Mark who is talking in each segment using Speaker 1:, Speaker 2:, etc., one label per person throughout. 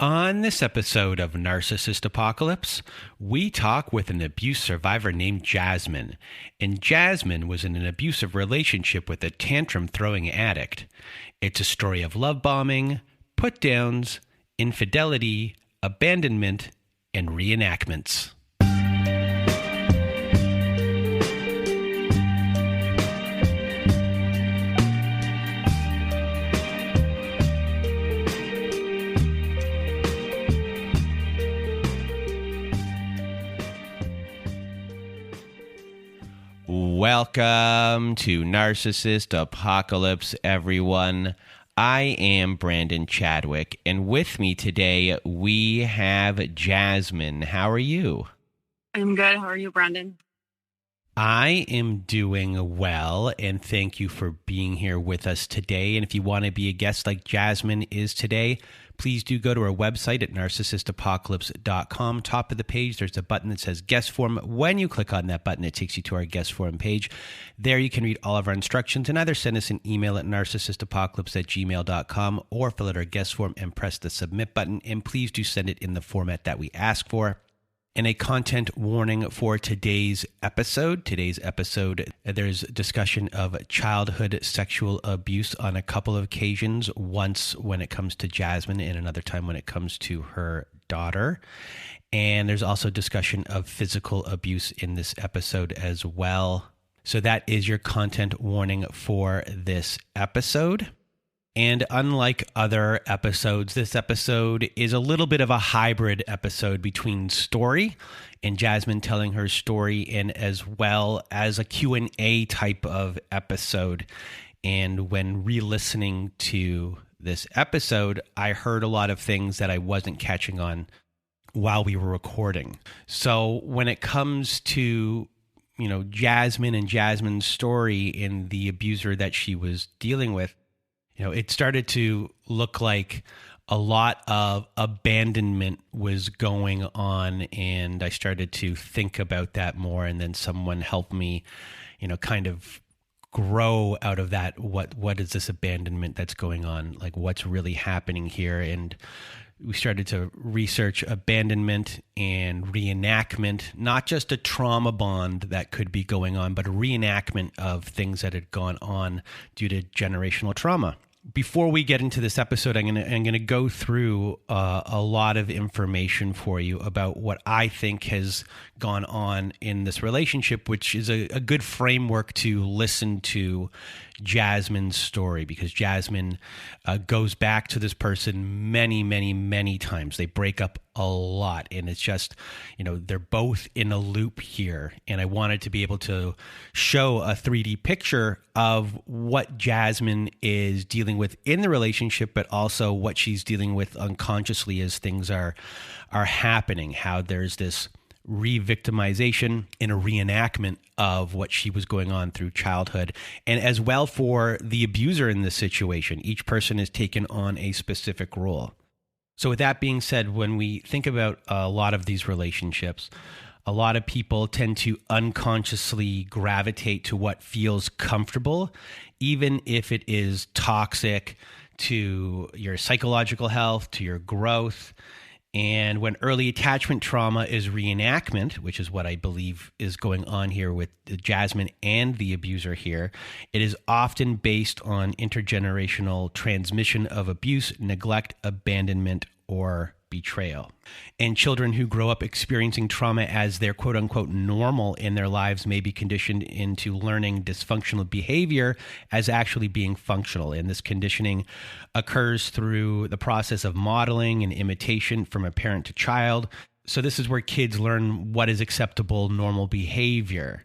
Speaker 1: On this episode of Narcissist Apocalypse, we talk with an abuse survivor named Jasmine. And Jasmine was in an abusive relationship with a tantrum-throwing addict. It's a story of love bombing, putdowns, infidelity, abandonment, and reenactments. Welcome to Narcissist Apocalypse, everyone. I am Brandon Chadwick, and with me today we have Jasmine. How are you?
Speaker 2: I'm good. How are you, Brandon?
Speaker 1: I am doing well, and thank you for being here with us today. And if you want to be a guest like Jasmine is today, please do go to our website at narcissistapocalypse.com. Top of the page, there's a button that says guest form. When you click on that button, it takes you to our guest form page. There you can read all of our instructions and either send us an email at narcissistapocalypse@gmail.com or fill out our guest form and press the submit button. And please do send it in the format that we ask for. And a content warning for today's episode. There's discussion of childhood sexual abuse on a couple of occasions, once when it comes to Jasmine and another time when it comes to her daughter. And there's also discussion of physical abuse in this episode as well. So that is your content warning for this episode. And unlike other episodes, this episode is a little bit of a hybrid episode between story and Jasmine telling her story, and as well as a Q&A type of episode. And when re-listening to this episode, I heard a lot of things that I wasn't catching on while we were recording. So when it comes to Jasmine and Jasmine's story and the abuser that she was dealing with, it started to look like a lot of abandonment was going on, and I started to think about that more, and then someone helped me, kind of grow out of that. What is this abandonment that's going on? Like, what's really happening here? And we started to research abandonment and reenactment, not just a trauma bond that could be going on, but a reenactment of things that had gone on due to generational trauma. Before we get into this episode, I'm gonna go through a lot of information for you about what I think has gone on in this relationship, which is a good framework to listen to Jasmine's story, because Jasmine goes back to this person many, many, many times. They break up a lot, and it's just, they're both in a loop here. And I wanted to be able to show a 3D picture of what Jasmine is dealing with in the relationship, but also what she's dealing with unconsciously as things are happening, how there's this re-victimization and a reenactment of what she was going on through childhood. And as well for the abuser in this situation, each person has taken on a specific role. So with that being said, when we think about a lot of these relationships, a lot of people tend to unconsciously gravitate to what feels comfortable, even if it is toxic to your psychological health, to your growth. And when early attachment trauma is reenactment, which is what I believe is going on here with Jasmine and the abuser here, it is often based on intergenerational transmission of abuse, neglect, abandonment, or betrayal. And children who grow up experiencing trauma as their quote unquote normal in their lives may be conditioned into learning dysfunctional behavior as actually being functional. And this conditioning occurs through the process of modeling and imitation from a parent to child. So this is where kids learn what is acceptable normal behavior.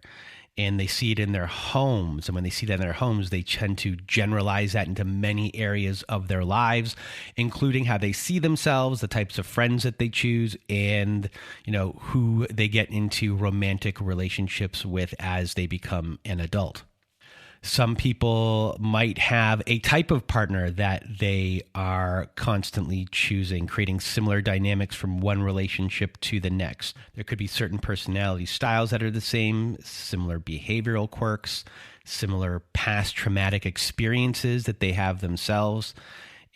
Speaker 1: And they see it in their homes. And when they see that in their homes, they tend to generalize that into many areas of their lives, including how they see themselves, the types of friends that they choose, and, who they get into romantic relationships with as they become an adult. Some people might have a type of partner that they are constantly choosing, creating similar dynamics from one relationship to the next. There could be certain personality styles that are the same, similar behavioral quirks, similar past traumatic experiences that they have themselves.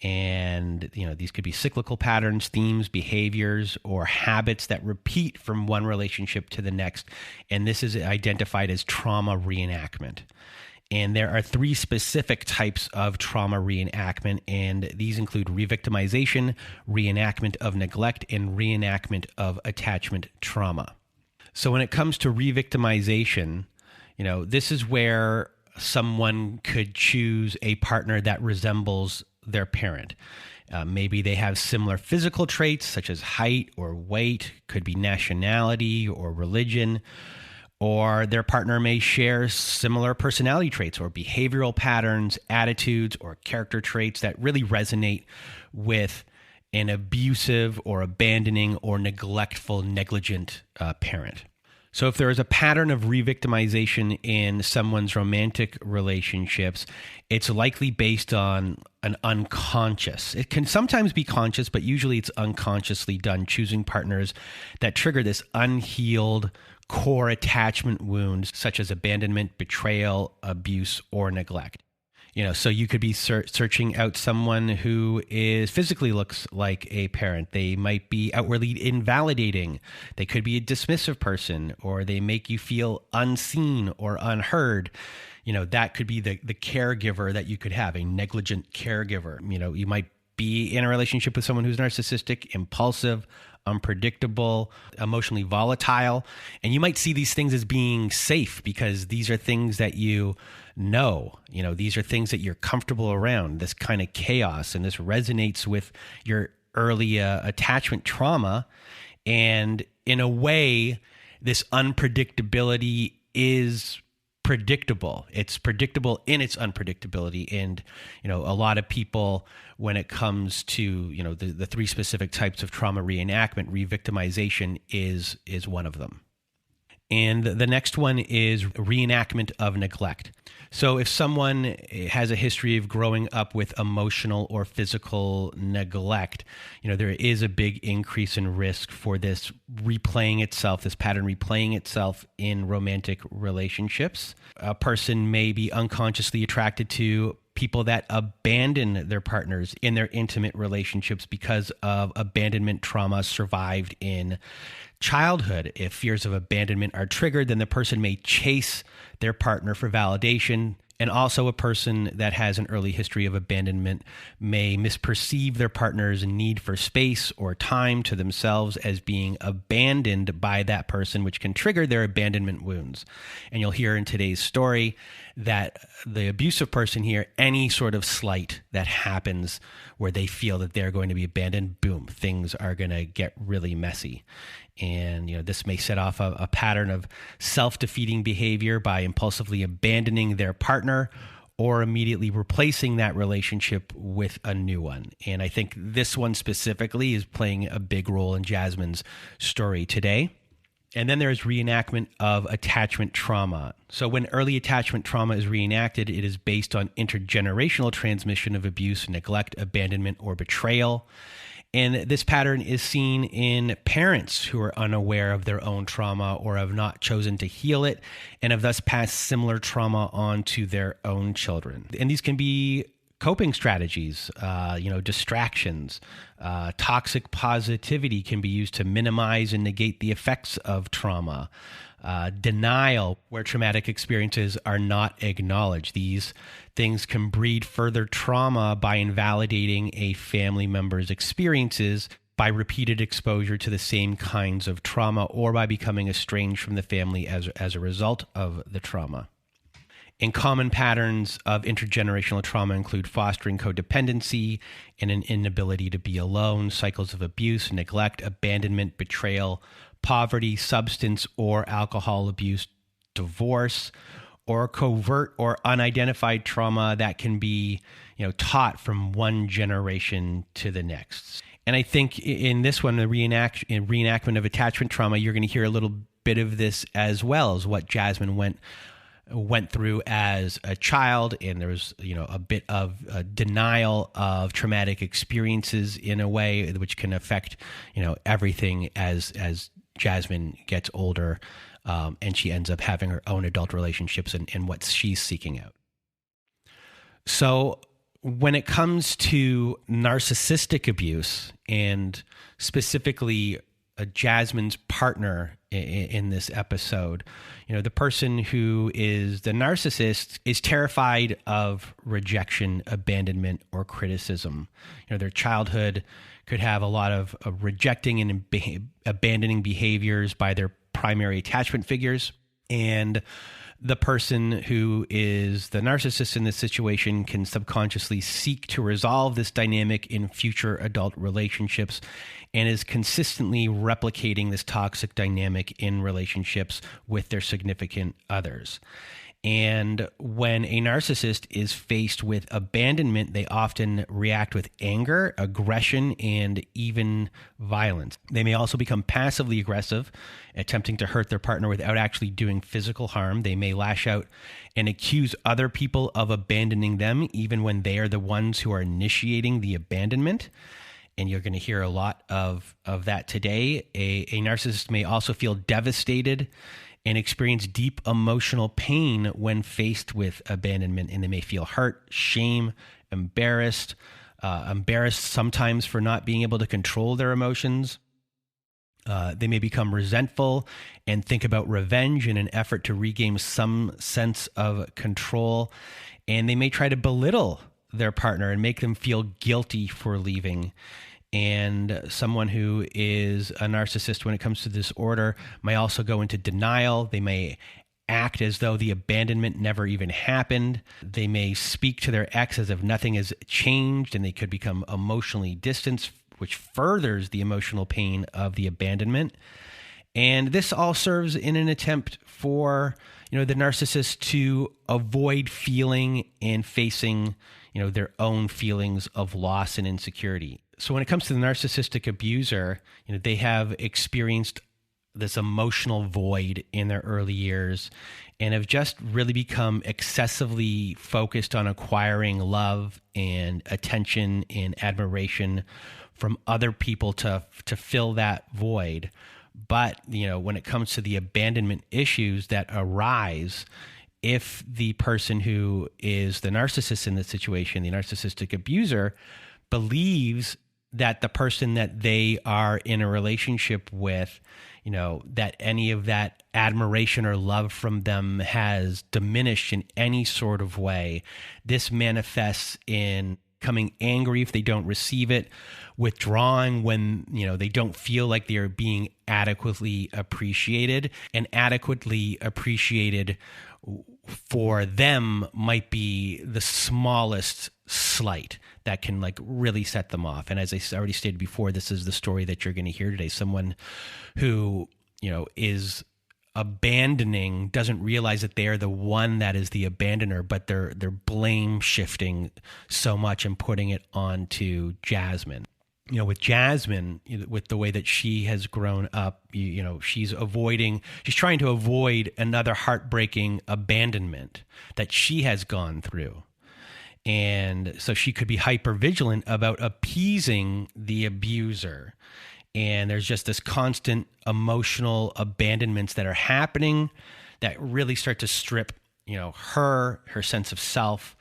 Speaker 1: And, these could be cyclical patterns, themes, behaviors, or habits that repeat from one relationship to the next. And this is identified as trauma reenactment. And there are 3 specific types of trauma reenactment, and these include revictimization, reenactment of neglect, and reenactment of attachment trauma. So when it comes to revictimization, this is where someone could choose a partner that resembles their parent. Maybe they have similar physical traits such as height or weight, could be nationality or religion, or their partner may share similar personality traits or behavioral patterns, attitudes, or character traits that really resonate with an abusive or abandoning or neglectful, negligent parent. So if there is a pattern of revictimization in someone's romantic relationships, it's likely based on an unconscious. It can sometimes be conscious, but usually it's unconsciously done, choosing partners that trigger this unhealed core attachment wounds, such as abandonment, betrayal, abuse, or neglect. So you could be searching out someone who physically looks like a parent. They might be outwardly invalidating. They could be a dismissive person, or they make you feel unseen or unheard. That could be the caregiver that you could have, a negligent caregiver. You might be in a relationship with someone who's narcissistic, impulsive, unpredictable, emotionally volatile. And you might see these things as being safe because these are things that you know. These are things that you're comfortable around, this kind of chaos. And this resonates with your early attachment trauma. And in a way, this unpredictability is predictable. It's predictable in its unpredictability. And, a lot of people, when it comes to, the 3 specific types of trauma reenactment, revictimization is one of them. And the next one is reenactment of neglect. So if someone has a history of growing up with emotional or physical neglect, there is a big increase in risk for this replaying itself, this pattern replaying itself in romantic relationships. A person may be unconsciously attracted to people that abandon their partners in their intimate relationships because of abandonment trauma survived in childhood. If fears of abandonment are triggered, then the person may chase their partner for validation. And also a person that has an early history of abandonment may misperceive their partner's need for space or time to themselves as being abandoned by that person, which can trigger their abandonment wounds. And you'll hear in today's story that the abusive person here, any sort of slight that happens where they feel that they're going to be abandoned, boom, things are going to get really messy. And, this may set off a pattern of self-defeating behavior by impulsively abandoning their partner or immediately replacing that relationship with a new one. And I think this one specifically is playing a big role in Jasmine's story today. And then there's reenactment of attachment trauma. So when early attachment trauma is reenacted, it is based on intergenerational transmission of abuse, neglect, abandonment, or betrayal. And this pattern is seen in parents who are unaware of their own trauma or have not chosen to heal it and have thus passed similar trauma on to their own children. And these can be coping strategies, distractions. Toxic positivity can be used to minimize and negate the effects of trauma. Denial, where traumatic experiences are not acknowledged. These things can breed further trauma by invalidating a family member's experiences by repeated exposure to the same kinds of trauma or by becoming estranged from the family as a result of the trauma. And common patterns of intergenerational trauma include fostering codependency and an inability to be alone, cycles of abuse, neglect, abandonment, betrayal, poverty, substance or alcohol abuse, divorce, or covert or unidentified trauma that can be, taught from one generation to the next. And I think in this one, the reenactment of attachment trauma, you're going to hear a little bit of this as well as what Jasmine went through as a child. And there was, a bit of denial of traumatic experiences in a way which can affect, everything as Jasmine gets older. And she ends up having her own adult relationships and what she's seeking out. So when it comes to narcissistic abuse, and specifically Jasmine's partner in this episode, the person who is the narcissist is terrified of rejection, abandonment, or criticism. Their childhood could have a lot of rejecting and abandoning behaviors by their primary attachment figures. And the person who is the narcissist in this situation can subconsciously seek to resolve this dynamic in future adult relationships, and is consistently replicating this toxic dynamic in relationships with their significant others. And when a narcissist is faced with abandonment, they often react with anger, aggression, and even violence. They may also become passively aggressive, attempting to hurt their partner without actually doing physical harm. They may lash out and accuse other people of abandoning them, even when they are the ones who are initiating the abandonment. And you're going to hear a lot of that today. A narcissist may also feel devastated and experience deep emotional pain when faced with abandonment. And they may feel hurt, shame, embarrassed sometimes for not being able to control their emotions. They may become resentful and think about revenge in an effort to regain some sense of control. And they may try to belittle their partner and make them feel guilty for leaving. And someone who is a narcissist when it comes to disorder may also go into denial. They may act as though the abandonment never even happened. They may speak to their ex as if nothing has changed, and they could become emotionally distanced, which furthers the emotional pain of the abandonment. And this all serves in an attempt for, the narcissist to avoid feeling and facing, their own feelings of loss and insecurity. So when it comes to the narcissistic abuser, they have experienced this emotional void in their early years and have just really become excessively focused on acquiring love and attention and admiration from other people to fill that void. But, when it comes to the abandonment issues that arise, if the person who is the narcissist in this situation, the narcissistic abuser, believes that the person that they are in a relationship with, that any of that admiration or love from them has diminished in any sort of way, this manifests in becoming angry if they don't receive it, withdrawing when, they don't feel like they are being adequately appreciated. And adequately appreciated for them might be the smallest slight that can really set them off. And as I already stated before, this is the story that you're going to hear today. Someone who, is abandoning doesn't realize that they are the one that is the abandoner, but they're blame shifting so much and putting it onto Jasmine. With Jasmine, with the way that she has grown up, she's trying to avoid another heartbreaking abandonment that she has gone through. And so she could be hyper vigilant about appeasing the abuser. And there's just this constant emotional abandonments that are happening that really start to strip, her sense of self,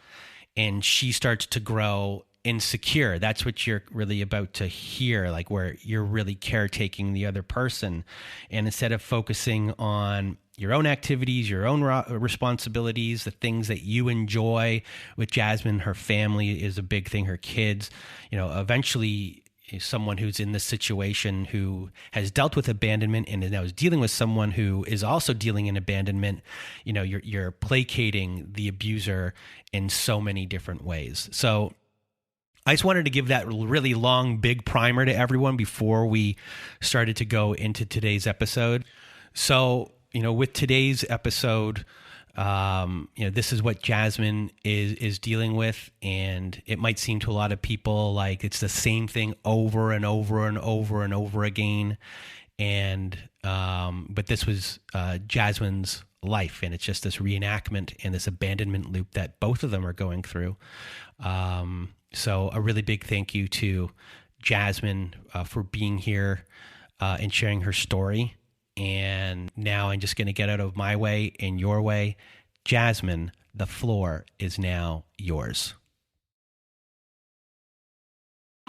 Speaker 1: and she starts to grow insecure. That's what you're really about to hear, where you're really caretaking the other person. And instead of focusing on your own activities, your own responsibilities, the things that you enjoy with Jasmine, her family is a big thing, her kids, eventually someone who's in this situation who has dealt with abandonment and now is dealing with someone who is also dealing in abandonment, you're placating the abuser in so many different ways. So I just wanted to give that really long, big primer to everyone before we started to go into today's episode. So, with today's episode, this is what Jasmine is dealing with, and it might seem to a lot of people like it's the same thing over and over and over and over again. And but this was Jasmine's life, and it's just this reenactment and this abandonment loop that both of them are going through. So a really big thank you to Jasmine for being here and sharing her story. And now I'm just going to get out of my way and your way. Jasmine, the floor is now yours.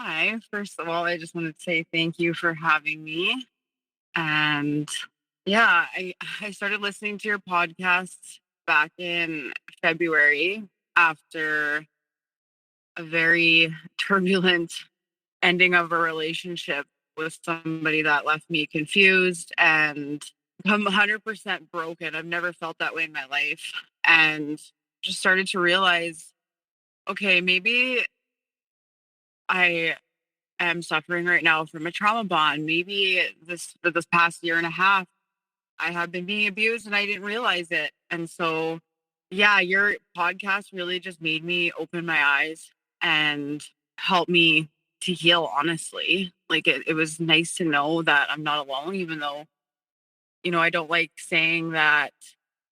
Speaker 2: Hi. First of all, I just wanted to say thank you for having me. And yeah, I started listening to your podcast back in February after a very turbulent ending of a relationship with somebody that left me confused and I'm 100% broken. I've never felt that way in my life. And just started to realize, okay, maybe I am suffering right now from a trauma bond. Maybe for this past year and a half, I have been being abused and I didn't realize it. And so, yeah, your podcast really just made me open my eyes and help me to heal, honestly. Like it was nice to know that I'm not alone, even though, I don't like saying that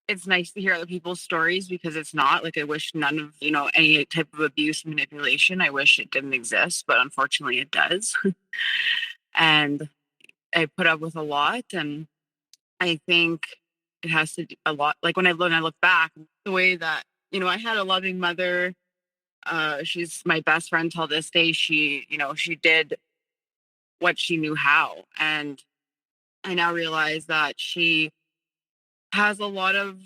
Speaker 2: it's nice to hear other people's stories because it's not. Like I wish none of, any type of abuse and manipulation, I wish it didn't exist, but unfortunately it does. And I put up with a lot. And I think it has to do a lot. Like when I look back, the way that, I had a loving mother. She's my best friend till this day. She did what she knew how. And I now realize that she has a lot of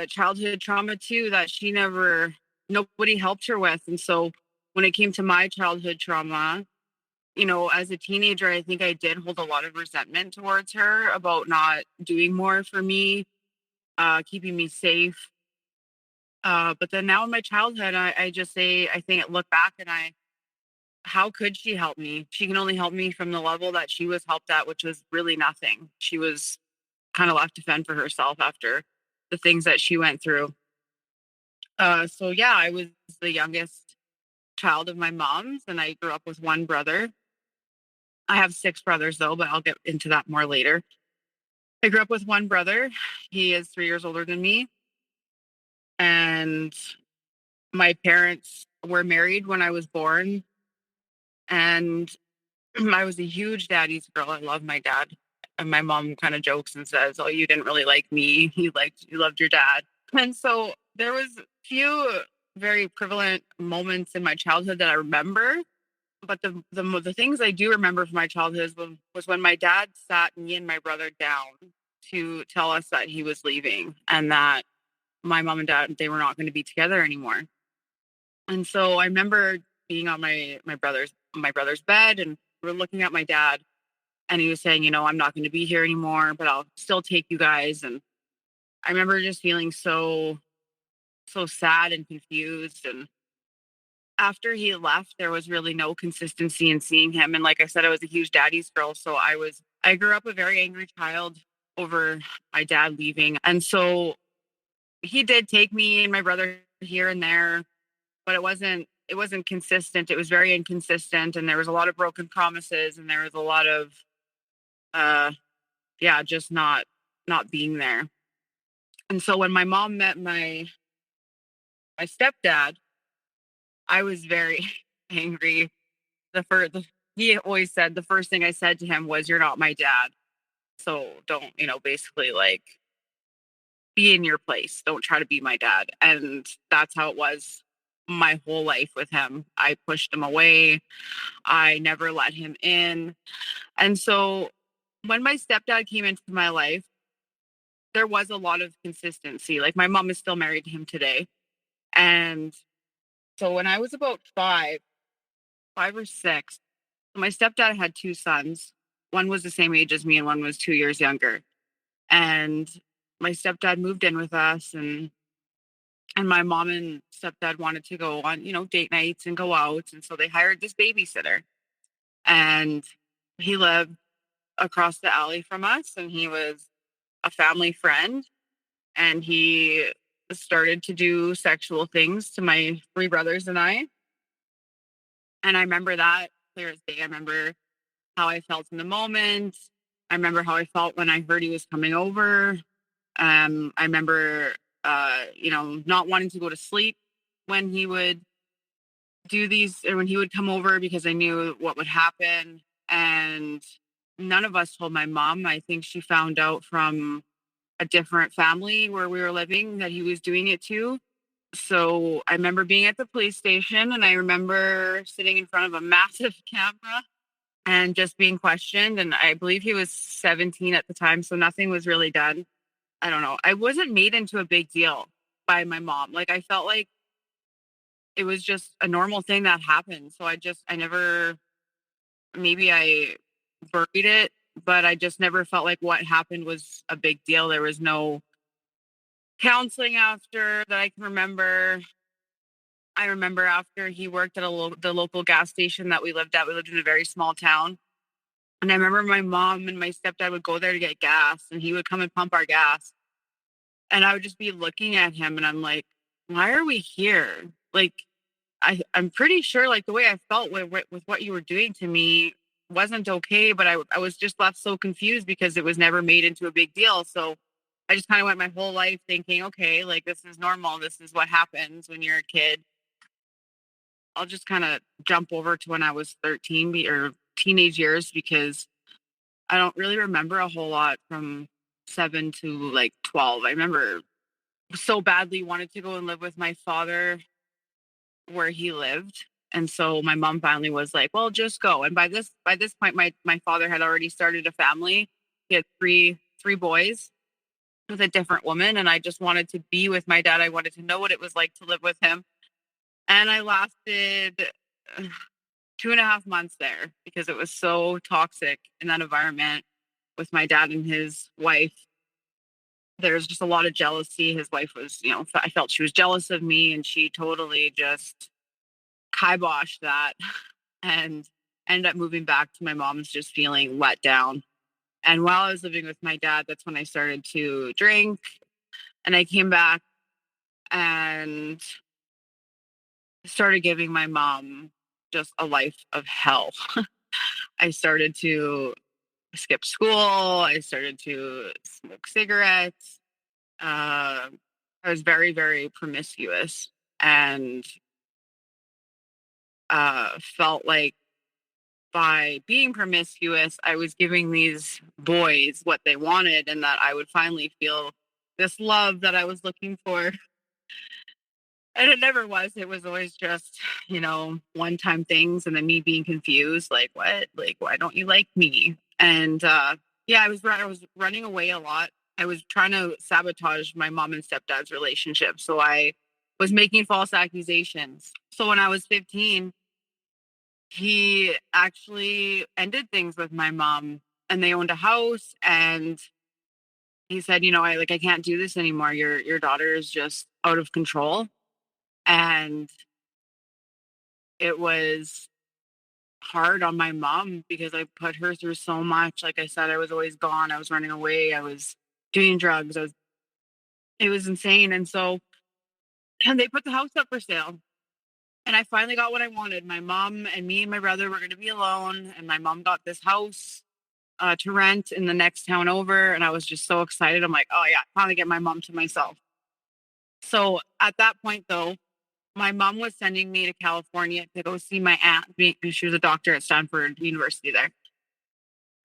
Speaker 2: childhood trauma too that nobody helped her with. And so when it came to my childhood trauma, as a teenager, I think I did hold a lot of resentment towards her about not doing more for me, keeping me safe. But then now in my childhood, I just say, I think I look back and how could she help me? She can only help me from the level that she was helped at, which was really nothing. She was kind of left to fend for herself after the things that she went through. So yeah, I was the youngest child of my mom's and I grew up with one brother. I have six brothers though, but I'll get into that more later. I grew up with one brother. He is 3 years older than me. And my parents were married when I was born. And I was a huge daddy's girl. I love my dad. And my mom kind of jokes and says, "Oh, you didn't really like me. You loved your dad." And so there was few very prevalent moments in my childhood that I remember. But the things I do remember from my childhood was when my dad sat me and my brother down to tell us that he was leaving and that my mom and dad, they were not going to be together anymore. And so I remember being on my brother's bed and we are looking at my dad and he was saying, "I'm not going to be here anymore, but I'll still take you guys." And I remember just feeling so sad and confused. And after he left, there was really no consistency in seeing him. And like I said, I was a huge daddy's girl. So I grew up a very angry child over my dad leaving. And so he did take me and my brother here and there, but it wasn't consistent. It was very inconsistent. And there was a lot of broken promises and there was a lot of, uh, yeah, just not being there. And so when my mom met my stepdad, I was very angry. He always said the first thing I said to him was, "You're not my dad. So don't, basically like be in your place. Don't try to be my dad." And that's how it was my whole life with him. I pushed him away. I never let him in. And so when my stepdad came into my life, there was a lot of consistency. Like my mom is still married to him today. And so when I was about five or six, my stepdad had two sons. One was the same age as me and one was 2 years younger. And my stepdad moved in with us and my mom and stepdad wanted to go on, date nights and go out. And so they hired this babysitter. And he lived across the alley from us and he was a family friend. And he started to do sexual things to my three brothers and I. And I remember that clear as day. I remember how I felt in the moment. I remember how I felt when I heard he was coming over. I remember, not wanting to go to sleep when he would do these or when he would come over because I knew what would happen. And none of us told my mom. I think she found out from a different family where we were living that he was doing it to. So I remember being at the police station, and I remember sitting in front of a massive camera and just being questioned. And I believe he was 17 at the time, so nothing was really done. I don't know. I wasn't made into a big deal by my mom. Like, I felt like it was just a normal thing that happened. So I never, maybe I buried it, but I just never felt like what happened was a big deal. There was no counseling after that I can remember. I remember after he worked at the local gas station that we lived at. We lived in a very small town. And I remember my mom and my stepdad would go there to get gas, and he would come and pump our gas. And I would just be looking at him, and I'm like, why are we here? Like, I'm pretty sure, like, the way I felt with what you were doing to me wasn't okay, but I was just left so confused because it was never made into a big deal. So I just kind of went my whole life thinking, okay, like, this is normal. This is what happens when you're a kid. I'll just kind of jump over to when I was 13 or teenage years, because I don't really remember a whole lot from 7 to like 12. I remember so badly wanted to go and live with my father where he lived. And so my mom finally was like, well, just go. And by this point, my father had already started a family. He had three boys with a different woman. And I just wanted to be with my dad. I wanted to know what it was like to live with him. And I lasted 2.5 months there because it was so toxic in that environment with my dad and his wife. There's just a lot of jealousy. His wife was, I felt she was jealous of me, and she totally just kiboshed that and ended up moving back to my mom's, just feeling let down. And while I was living with my dad, that's when I started to drink. And I came back and started giving my mom just a life of hell. I started to skip school. I started to smoke cigarettes. I was very, very promiscuous, and felt like by being promiscuous, I was giving these boys what they wanted, and that I would finally feel this love that I was looking for. And it never was. It was always just, one time things, and then me being confused, like, what? Like, why don't you like me? And yeah, I was running away a lot. I was trying to sabotage my mom and stepdad's relationship. So I was making false accusations. So when I was 15, he actually ended things with my mom, and they owned a house, and he said, I can't do this anymore. Your daughter is just out of control. And it was hard on my mom because I put her through so much. Like I said, I was always gone. I was running away. I was doing drugs. It was insane. And so, and they put the house up for sale. And I finally got what I wanted. My mom and me and my brother were going to be alone. And my mom got this house to rent in the next town over. And I was just so excited. I'm like, oh yeah, finally get my mom to myself. So at that point, though, my mom was sending me to California to go see my aunt. She was a doctor at Stanford University there.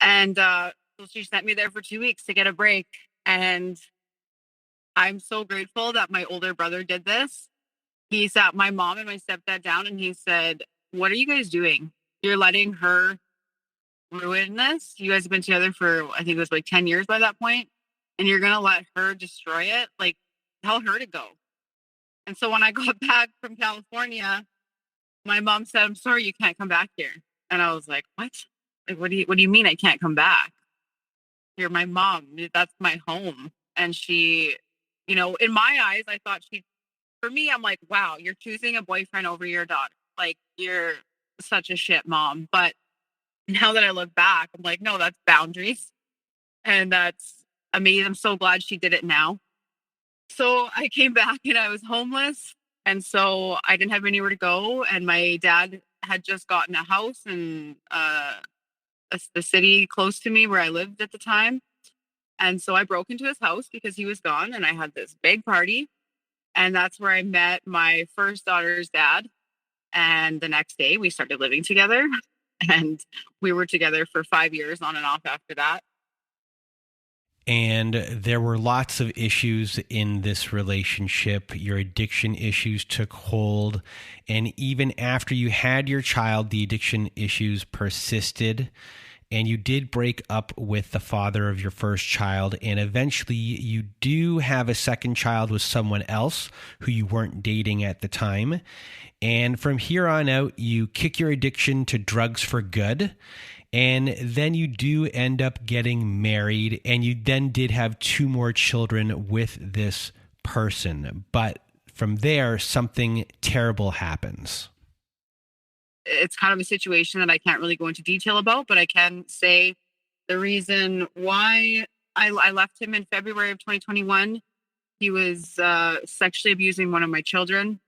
Speaker 2: And so she sent me there for 2 weeks to get a break. And I'm so grateful that my older brother did this. He sat my mom and my stepdad down, and he said, what are you guys doing? You're letting her ruin this. You guys have been together for, I think it was like 10 years by that point, and you're going to let her destroy it? Like, tell her to go. And so when I got back from California, my mom said, I'm sorry, you can't come back here. And I was like, what? Like, what do you mean I can't come back? You're my mom. That's my home. And she, in my eyes, I thought for me, I'm like, wow, you're choosing a boyfriend over your daughter. Like, you're such a shit mom. But now that I look back, I'm like, no, that's boundaries. And that's amazing. I'm so glad she did it now. So I came back and I was homeless. And so I didn't have anywhere to go. And my dad had just gotten a house in the city close to me where I lived at the time. And so I broke into his house because he was gone. And I had this big party. And that's where I met my first daughter's dad. And the next day we started living together. And we were together for 5 years on and off after that.
Speaker 1: And there were lots of issues in this relationship. Your addiction issues took hold. And even after you had your child, the addiction issues persisted. And you did break up with the father of your first child. And eventually you do have a second child with someone else who you weren't dating at the time. And from here on out, you kick your addiction to drugs for good. And then you do end up getting married, and you then did have 2 more children with this person. But from there, something terrible happens.
Speaker 2: It's kind of a situation that I can't really go into detail about, but I can say the reason why I left him in February of 2021. He was sexually abusing one of my children.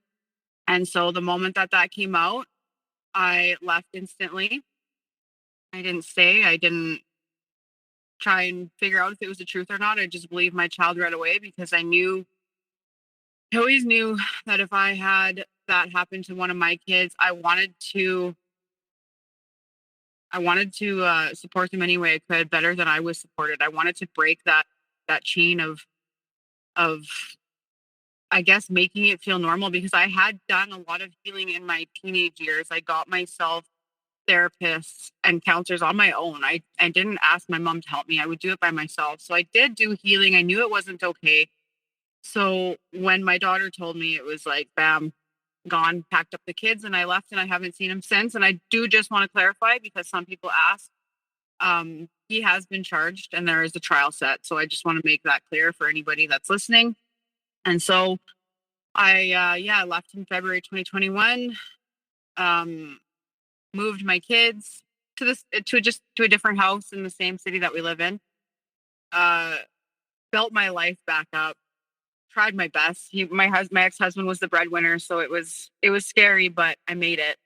Speaker 2: And so the moment that came out, I left instantly. I didn't stay. I didn't try and figure out if it was the truth or not. I just believed my child right away because I always knew that if I had that happen to one of my kids, I wanted to support them any way I could, better than I was supported. I wanted to break that chain of I guess making it feel normal, because I had done a lot of healing in my teenage years. I got myself therapists and counselors on my own. I didn't ask my mom to help me. I would do it by myself. So I did do healing. I knew it wasn't okay. So when my daughter told me, it was like, bam, gone, packed up the kids, and I left, and I haven't seen him since. And I do just want to clarify, because some people ask, he has been charged and there is a trial set. So I just want to make that clear for anybody that's listening. And so I left in February 2021. Moved my kids to a different house in the same city that we live in. Built my life back up. Tried my best. My ex-husband was the breadwinner, so it was scary, but I made it.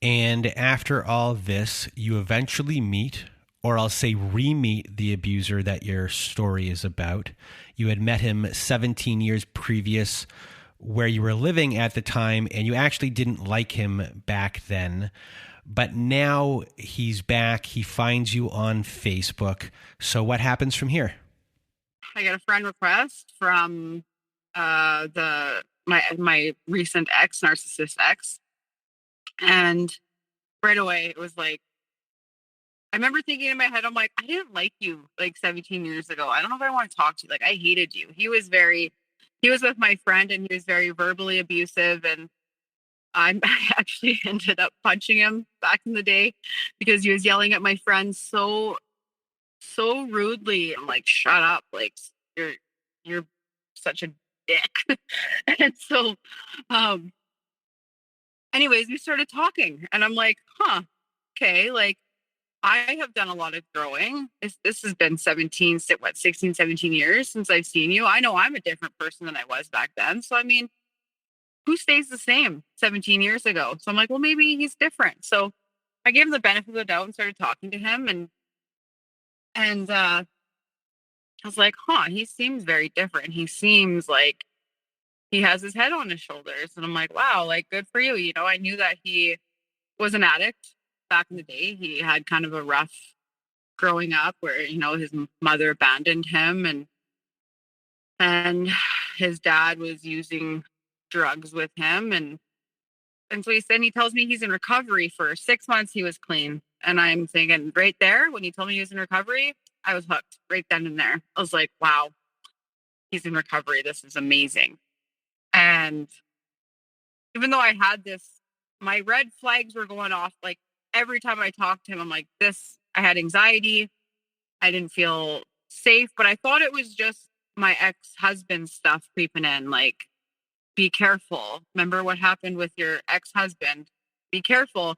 Speaker 1: And after all this, you eventually meet, or I'll say re-meet, the abuser that your story is about. You had met him 17 years previous, where you were living at the time, and you actually didn't like him back then. But now he's back. He finds you on Facebook. So what happens from here?
Speaker 2: I got a friend request from my recent ex, Narcissist ex. And right away it was like, I remember thinking in my head, I'm like, I didn't like you like 17 years ago. I don't know if I want to talk to you. Like, I hated you. He was with my friend, and he was very verbally abusive. And I actually ended up punching him back in the day because he was yelling at my friend so rudely. I'm like, shut up. Like, you're such a dick. And so, anyways, we started talking, and I'm like, okay. Like, I have done a lot of growing. This has been 16, 17 years since I've seen you. I know I'm a different person than I was back then. So, I mean, who stays the same 17 years ago? So I'm like, well, maybe he's different. So I gave him the benefit of the doubt and started talking to him. And I was like, he seems very different. He seems like he has his head on his shoulders. And I'm like, wow, like, good for you. You know, I knew that he was an addict back in the day. He had kind of a rough growing up where, you know, his mother abandoned him, and his dad was using drugs with him. And so he tells me he's in recovery. For 6 months he was clean. And I'm thinking, right there, when he told me he was in recovery, I was hooked right then and there. I was like, wow, he's in recovery. This is amazing. And even though I had this, my red flags were going off. Like, every time I talked to him, I'm like, I had anxiety. I didn't feel safe, but I thought it was just my ex-husband stuff creeping in. Like, be careful. Remember what happened with your ex-husband? Be careful.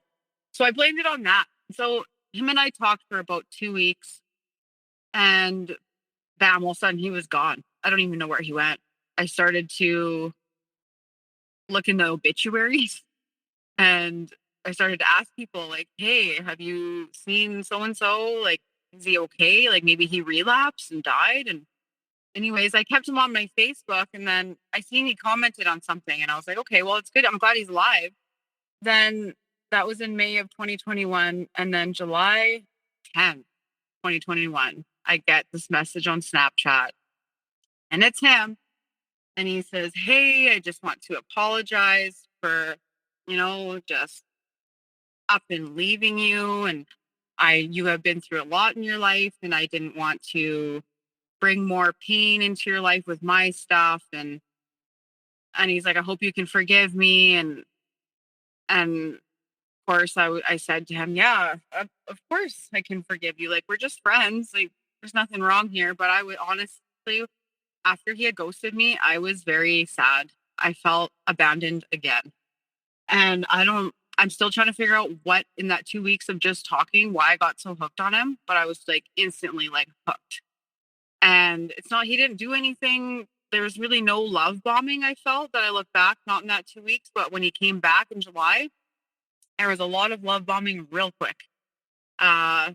Speaker 2: So I blamed it on that. So him and I talked for about 2 weeks, and bam, all of a sudden he was gone. I don't even know where he went. I started to look in the obituaries, and I started to ask people, like, hey, have you seen so-and-so? Like, is he okay? Like, maybe he relapsed and died. And anyways, I kept him on my Facebook, and then I seen he commented on something, and I was like, okay, well, it's good. I'm glad he's alive. Then that was in May of 2021. And then July 10th, 2021, I get this message on Snapchat, and it's him. And he says, "Hey, I just want to apologize for, just up and leaving you. And you have been through a lot in your life, and I didn't want to bring more pain into your life with my stuff." And he's like, "I hope you can forgive me." And of course, I said to him, "Yeah, of course I can forgive you. Like, we're just friends. Like, there's nothing wrong here." But I would honestly, after he had ghosted me, I was very sad. I felt abandoned again. And I'm still trying to figure out what in that 2 weeks of just talking, why I got so hooked on him. But I was like instantly like hooked. And it's not, he didn't do anything. There was really no love bombing, I felt, that I look back, not in that 2 weeks. But when he came back in July, there was a lot of love bombing real quick. Uh,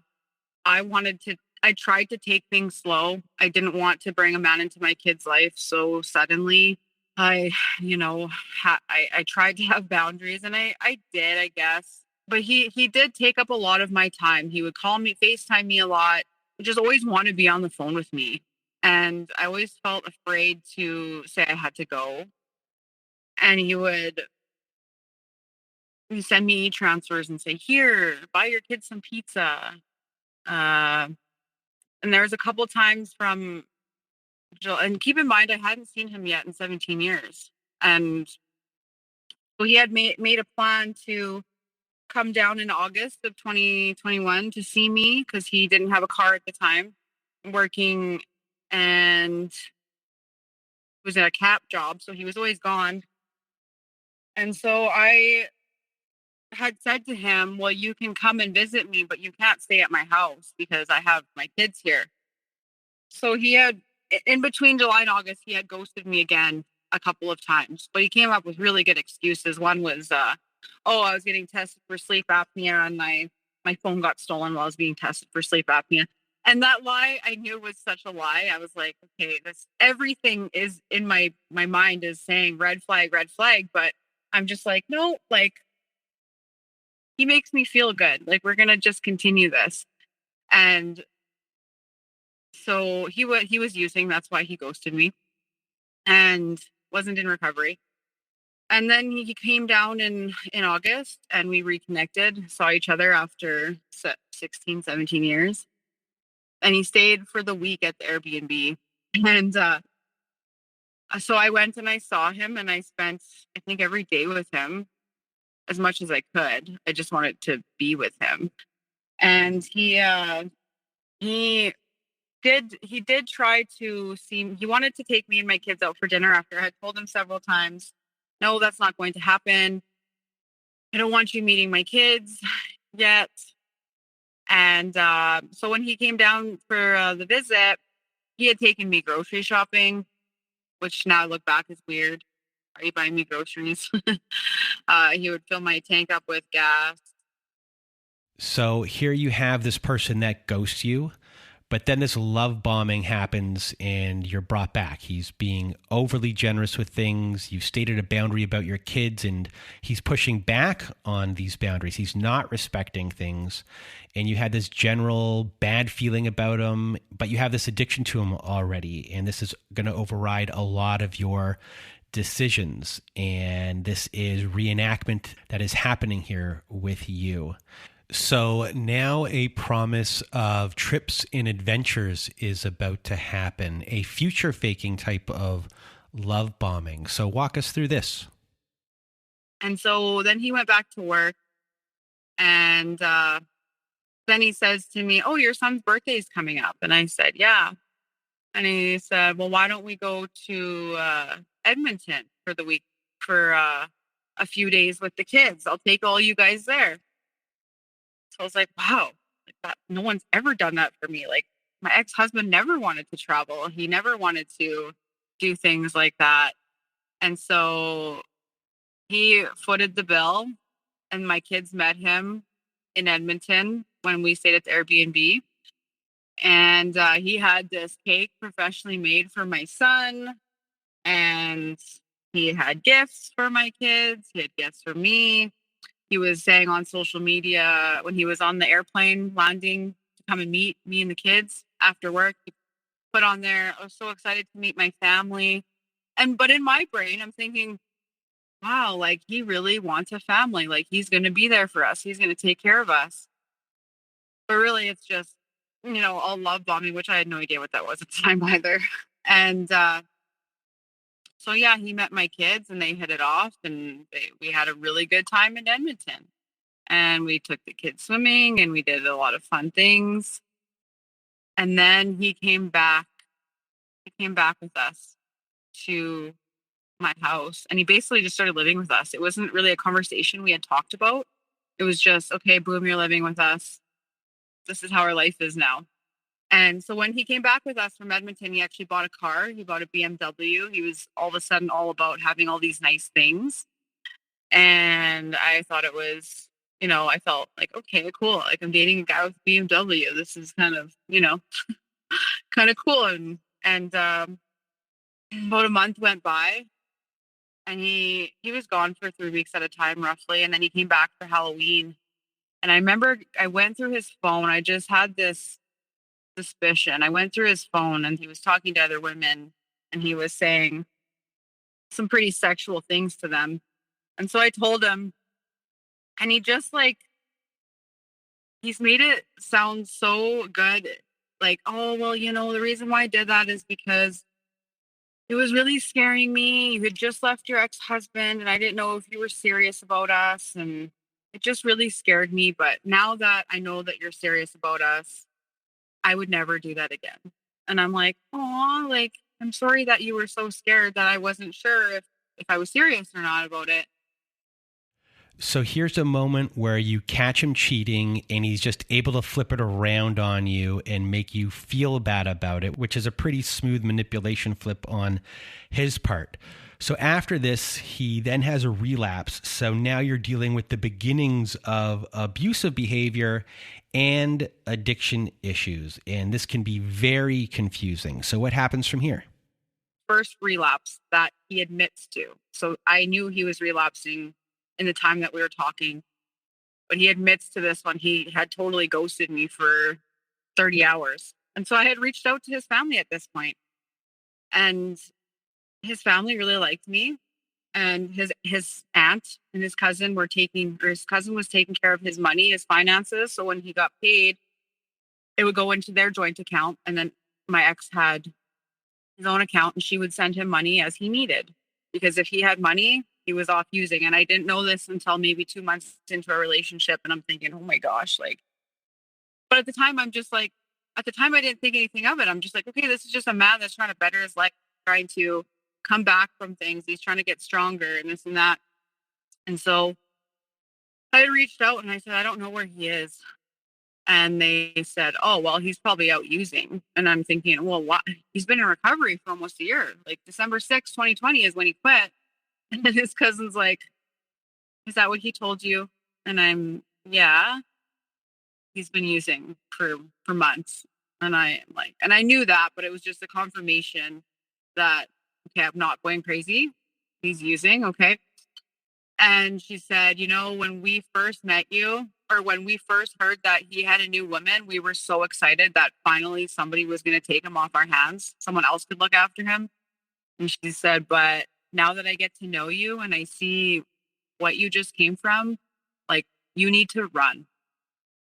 Speaker 2: I tried to take things slow. I didn't want to bring a man into my kid's life so suddenly. I, I tried to have boundaries, and I did, I guess. But he did take up a lot of my time. He would call me, FaceTime me a lot, just always want to be on the phone with me. And I always felt afraid to say I had to go. And he'd send me transfers and say, "Here, buy your kids some pizza." Uh, and there was a couple times from Jill, and keep in mind, I hadn't seen him yet in 17 years. And so he had made a plan to come down in August of 2021 to see me because he didn't have a car at the time, working, and was in a cap job. So he was always gone. And so I had said to him, "Well, you can come and visit me, but you can't stay at my house because I have my kids here." So he had, in between July and August, he had ghosted me again a couple of times, but he came up with really good excuses. One was, I was getting tested for sleep apnea, and my phone got stolen while I was being tested for sleep apnea. And that lie, I knew was such a lie. I was like, okay, everything is in my mind is saying red flag, but I'm just like, no, like, he makes me feel good. Like, we're gonna just continue this. And so he was using, that's why he ghosted me and wasn't in recovery. And then he came down in August, and we reconnected, saw each other after 16, 17 years. And he stayed for the week at the Airbnb. And so I went and I saw him, and I spent, I think, every day with him as much as I could. I just wanted to be with him. And he did try to he wanted to take me and my kids out for dinner after I had told him several times, "No, that's not going to happen. I don't want you meeting my kids yet." And so when he came down for the visit, he had taken me grocery shopping, which now I look back is weird. Are you buying me groceries? He would fill my tank up with gas.
Speaker 1: So here you have this person that ghosts you, but then this love bombing happens and you're brought back. He's being overly generous with things. You've stated a boundary about your kids, and he's pushing back on these boundaries. He's not respecting things. And you had this general bad feeling about him, but you have this addiction to him already. And this is going to override a lot of your decisions. And this is reenactment that is happening here with you. So now a promise of trips and adventures is about to happen, a future faking type of love bombing. So walk us through this.
Speaker 2: And so then he went back to work, and then he says to me, "Oh, your son's birthday is coming up." And I said, "Yeah." And he said, "Well, why don't we go to Edmonton for the week for a few days with the kids? I'll take all you guys there." So I was like, wow, like that, no one's ever done that for me. Like, my ex-husband never wanted to travel. He never wanted to do things like that. And so he footed the bill, and my kids met him in Edmonton when we stayed at the Airbnb. And he had this cake professionally made for my son. And he had gifts for my kids. He had gifts for me. He was saying on social media when he was on the airplane landing to come and meet me and the kids after work. He put on there, I was so excited to meet my family. But in my brain, I'm thinking, wow, like he really wants a family. Like he's going to be there for us. He's going to take care of us. But really, it's just, all love bombing, which I had no idea what that was at the time either. And so, yeah, he met my kids and they hit it off, and we had a really good time in Edmonton. And we took the kids swimming and we did a lot of fun things. And then he came back. He came back with us to my house, and he basically just started living with us. It wasn't really a conversation we had talked about. It was just, okay, boom, you're living with us. This is how our life is now. And so when he came back with us from Edmonton, he actually bought a car. He bought a BMW. He was all of a sudden all about having all these nice things. And I thought it was, I felt like, okay, cool. Like I'm dating a guy with a BMW. This is kind of, kind of cool. And about a month went by, and he was gone for 3 weeks at a time, roughly. And then he came back for Halloween. And I remember I went through his phone. I just had this suspicion. I went through his phone, and he was talking to other women, and he was saying some pretty sexual things to them. And so I told him, and he just he's made it sound so good. Like, oh, well, the reason why I did that is because it was really scaring me. You had just left your ex-husband, and I didn't know if you were serious about us. And it just really scared me. But now that I know that you're serious about us, I would never do that again. And I'm like, oh, like, I'm sorry that you were so scared that I wasn't sure if I was serious or not about it.
Speaker 1: So here's a moment where you catch him cheating and he's just able to flip it around on you and make you feel bad about it, which is a pretty smooth manipulation flip on his part. So after this, he then has a relapse. So now you're dealing with the beginnings of abusive behavior and addiction issues. And this can be very confusing. So what happens from here?
Speaker 2: First relapse that he admits to. So I knew he was relapsing in the time that we were talking, but he admits to this one. He had totally ghosted me for 30 hours. And so I had reached out to his family at this point, and his family really liked me. And his aunt and his cousin his cousin was taking care of his money, his finances. So when he got paid, it would go into their joint account. And then my ex had his own account, and she would send him money as he needed, because if he had money, he was off using. And I didn't know this until maybe 2 months into a relationship. And I'm thinking, oh my gosh, but at the time, I didn't think anything of it. I'm just like, okay, this is just a man that's trying to better his life, trying to come back from things. He's trying to get stronger and this and that. And so I reached out and I said, I don't know where he is. And they said, oh, well, he's probably out using. And I'm thinking, well, what? He's been in recovery for almost a year. Like December 6th, 2020 is when he quit. And then his cousin's like, is that what he told you? And I'm, yeah, he's been using for months. And I am like, and I knew that, but it was just a confirmation that, okay, I'm not going crazy. He's using. Okay. And she said, when we first met you, or when we first heard that he had a new woman, we were so excited that finally somebody was going to take him off our hands. Someone else could look after him. And she said, but now that I get to know you and I see what you just came from, like, you need to run.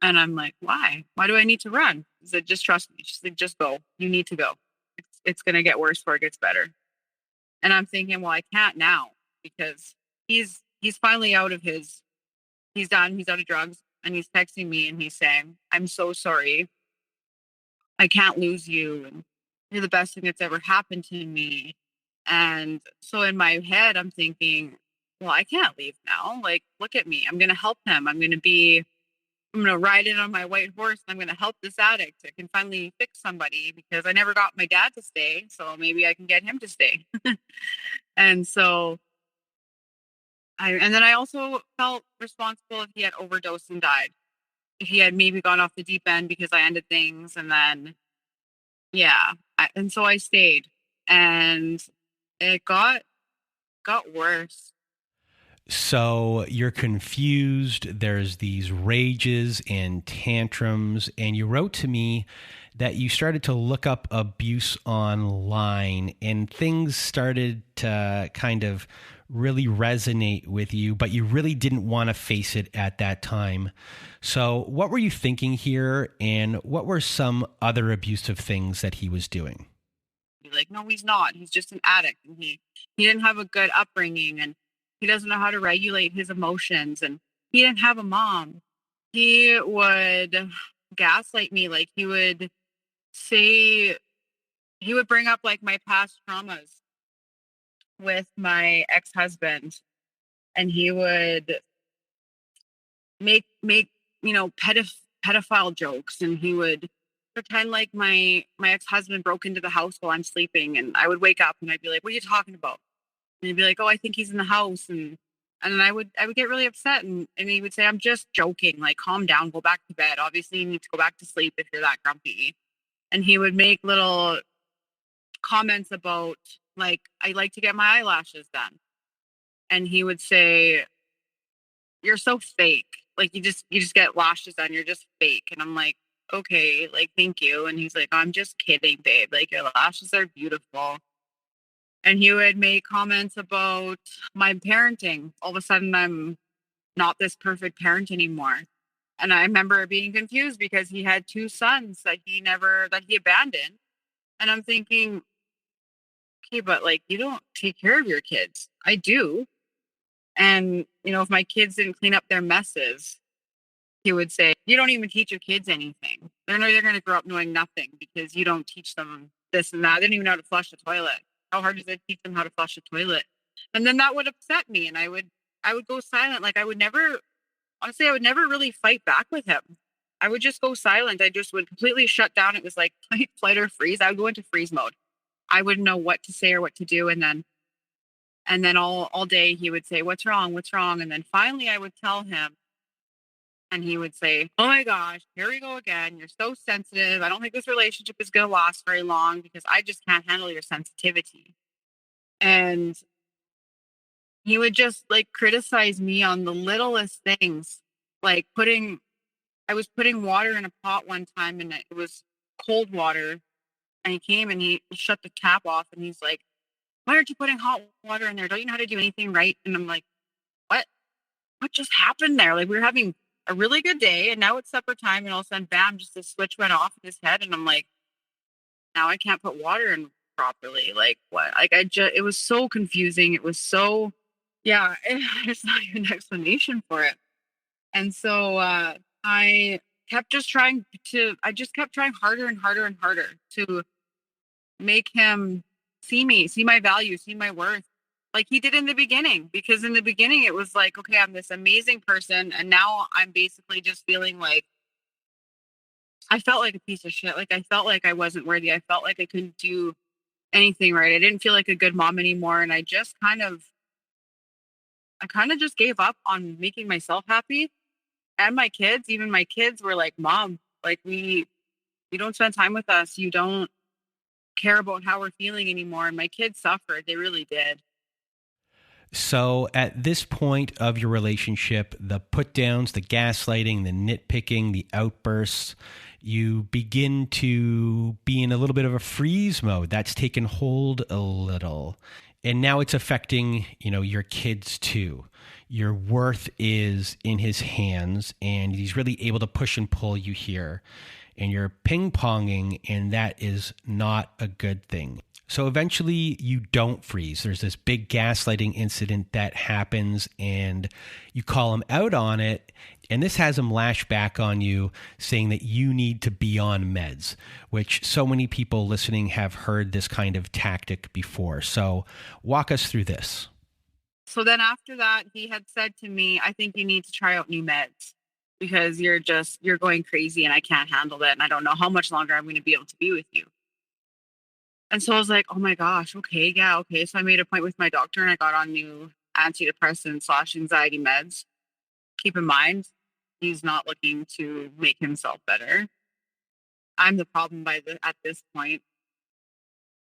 Speaker 2: And I'm like, why? Why do I need to run? She said, just trust me. She's like, just go. You need to go. It's going to get worse before it gets better. And I'm thinking, well, I can't now, because he's finally out of he's done. He's out of drugs, and he's texting me and he's saying, I'm so sorry. I can't lose you. And you're the best thing that's ever happened to me. And so in my head, I'm thinking, well, I can't leave now. Like, look at me. I'm going to help him. I'm going to ride in on my white horse. And I'm going to help this addict. I can finally fix somebody, because I never got my dad to stay. So maybe I can get him to stay. And so and then I also felt responsible if he had overdosed and died. If he had maybe gone off the deep end because I ended things. And then, yeah. And so I stayed, and it got worse.
Speaker 1: So you're confused. There's these rages and tantrums. And you wrote to me that you started to look up abuse online and things started to kind of really resonate with you, but you really didn't want to face it at that time. So, what were you thinking here? And what were some other abusive things that he was doing?
Speaker 2: Be like, no, he's not. He's just an addict. And he didn't have a good upbringing and he doesn't know how to regulate his emotions. And he didn't have a mom. He would gaslight me. Like he would say, he would bring up like my past traumas with my ex-husband. And he would make pedophile jokes, and he would pretend like my ex-husband broke into the house while I'm sleeping, and I would wake up and I'd be like, what are you talking about? And he'd be like, oh, I think he's in the house. And then I would get really upset, and he would say, I'm just joking, like calm down, go back to bed, obviously you need to go back to sleep if you're that grumpy. And he would make little comments about like, I like to get my eyelashes done, and he would say, you're so fake. Like you just get lashes done. You're just fake. And I'm like, okay, like, thank you. And he's like, I'm just kidding, babe. Like your lashes are beautiful. And he would make comments about my parenting. All of a sudden I'm not this perfect parent anymore. And I remember being confused because he had two sons that he abandoned. And I'm thinking, okay, but like you don't take care of your kids. I do. And, if my kids didn't clean up their messes, he would say, you don't even teach your kids anything. They're going to grow up knowing nothing because you don't teach them this and that. They don't even know how to flush the toilet. How hard is it to teach them how to flush the toilet? And then that would upset me. And I would go silent. Like I would never really fight back with him. I would just go silent. I just would completely shut down. It was like flight or freeze. I would go into freeze mode. I wouldn't know what to say or what to do. And then all day he would say, what's wrong? What's wrong? And then finally I would tell him, and he would say, oh my gosh, here we go again. You're so sensitive. I don't think this relationship is going to last very long because I just can't handle your sensitivity. And he would just like criticize me on the littlest things, like I was putting water in a pot one time and it was cold water. And he came and he shut the tap off and he's like, why aren't you putting hot water in there? Don't you know how to do anything right? And I'm like, what? What just happened there? Like we were having a really good day and now it's supper time and all of a sudden, bam, just a switch went off in his head. And I'm like, now I can't put water in properly. Like what? Like it was so confusing. It was so, yeah, there's not even an explanation for it. And so I just kept trying harder and harder and harder to make him see my value, see my worth, like he did in the beginning. Because in the beginning, it was like, okay, I'm this amazing person. And now I'm basically just feeling like I felt like a piece of shit. Like I felt like I wasn't worthy. I felt like I couldn't do anything right. I didn't feel like a good mom anymore. And I kind of just gave up on making myself happy. And my kids, even my kids were like, Mom, like you don't spend time with us. You don't care about how we're feeling anymore. And my kids suffered. They really did.
Speaker 1: So at this point of your relationship, the putdowns, the gaslighting, the nitpicking, the outbursts, you begin to be in a little bit of a freeze mode. That's taken hold a little. And now it's affecting, your kids too. Your worth is in his hands and he's really able to push and pull you here. And you're ping-ponging, and that is not a good thing. So eventually you don't freeze. There's this big gaslighting incident that happens and you call him out on it. And this has him lash back on you saying that you need to be on meds, which so many people listening have heard this kind of tactic before. So walk us through this.
Speaker 2: So then after that, he had said to me, I think you need to try out new meds because you're going crazy and I can't handle that. And I don't know how much longer I'm going to be able to be with you. And so I was like, oh my gosh, okay, yeah, okay. So I made a point with my doctor and I got on new antidepressant/anxiety meds. Keep in mind, he's not looking to make himself better. I'm the problem at this point.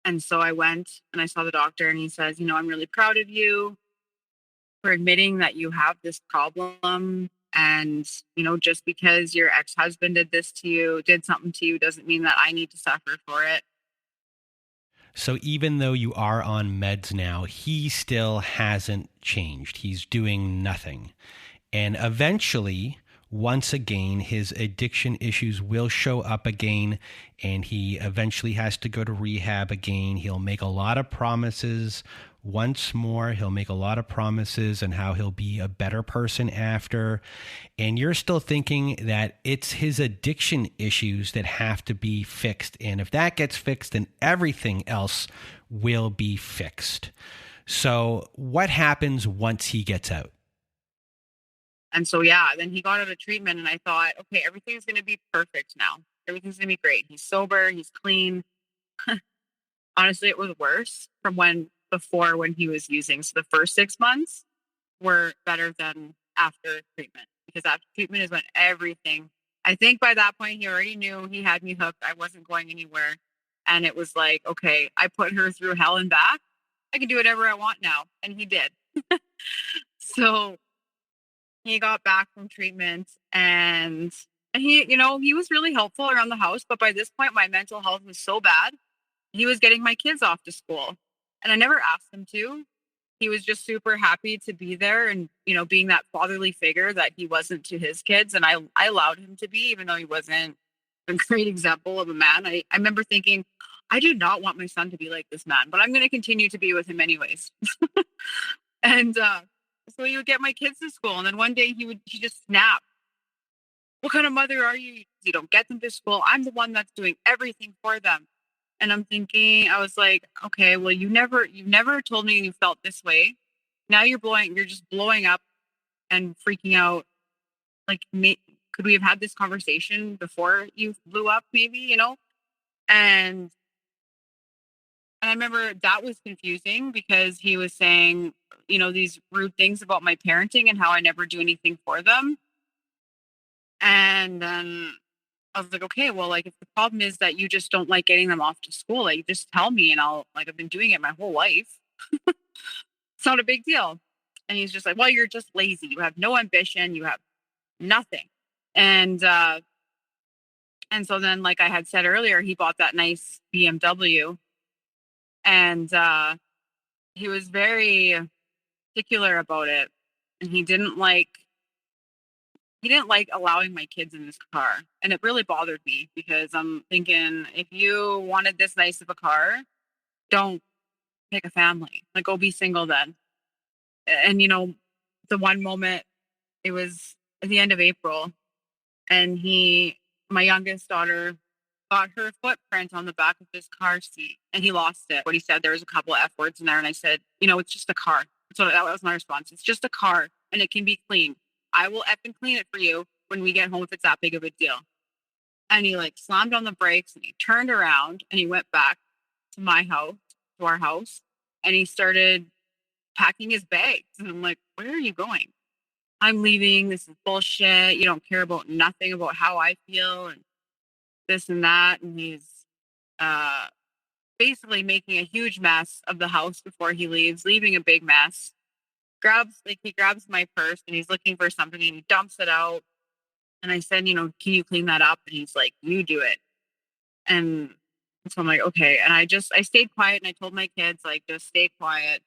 Speaker 2: And so I went and I saw the doctor and he says, I'm really proud of you. for admitting that you have this problem. And, just because your ex-husband did something to you, doesn't mean that I need to suffer for it.
Speaker 1: So even though you are on meds now, he still hasn't changed. He's doing nothing. And eventually, once again, his addiction issues will show up again, and he eventually has to go to rehab again. He'll make a lot of promises. Once more, he'll make a lot of promises and how he'll be a better person after. And you're still thinking that it's his addiction issues that have to be fixed. And if that gets fixed, then everything else will be fixed. So what happens once he gets out?
Speaker 2: And so, then he got out of treatment, and I thought, okay, everything's going to be perfect now. Everything's going to be great. He's sober. He's clean. Honestly, it was worse from before when he was using. So the first 6 months were better than after treatment, because after treatment is when everything, I think by that point, he already knew he had me hooked. I wasn't going anywhere. And it was like, okay, I put her through hell and back. I can do whatever I want now. And he did. So he got back from treatment, and he was really helpful around the house. But by this point, my mental health was so bad. He was getting my kids off to school, and I never asked him to. He was just super happy to be there and, being that fatherly figure that he wasn't to his kids. And I allowed him to be, even though he wasn't a great example of a man. I remember thinking, I do not want my son to be like this man, but I'm going to continue to be with him anyways. And, so he would get my kids to school, and then one day he just snapped. What kind of mother are you? You don't get them to school. I'm the one that's doing everything for them. And I'm thinking, I was like, okay, well, you never told me you felt this way. Now you're just blowing up and freaking out. Like, could we have had this conversation before you blew up, maybe, And I remember that was confusing, because he was saying, these rude things about my parenting and how I never do anything for them. And then I was like, okay, well, like, if the problem is that you just don't like getting them off to school, like, just tell me, and I've been doing it my whole life. It's not a big deal. And he's just like, well, you're just lazy. You have no ambition. You have nothing. And so then, like I had said earlier, he bought that nice BMW, and he was very particular about it. And he didn't like allowing my kids in his car. And it really bothered me, because I'm thinking, if you wanted this nice of a car, don't pick a family. Like, go be single then. And, the one moment, it was at the end of April, and my youngest daughter got her footprint on the back of his car seat, and he lost it. What he said, there was a couple of F words in there, and I said, it's just a car. So that was my response. It's just a car, and it can be clean. I will effing clean it for you when we get home, if it's that big of a deal. And he slammed on the brakes, and he turned around, and he went back to our house, and he started packing his bags. And I'm like, where are you going? I'm leaving. This is bullshit. You don't care about nothing about how I feel and this and that. And he's basically making a huge mess of the house before he leaves, leaving a big mess. He grabs my purse, and he's looking for something, and he dumps it out. And I said, can you clean that up? And he's like, you do it. And so I'm like, okay. And I stayed quiet, and I told my kids, just stay quiet.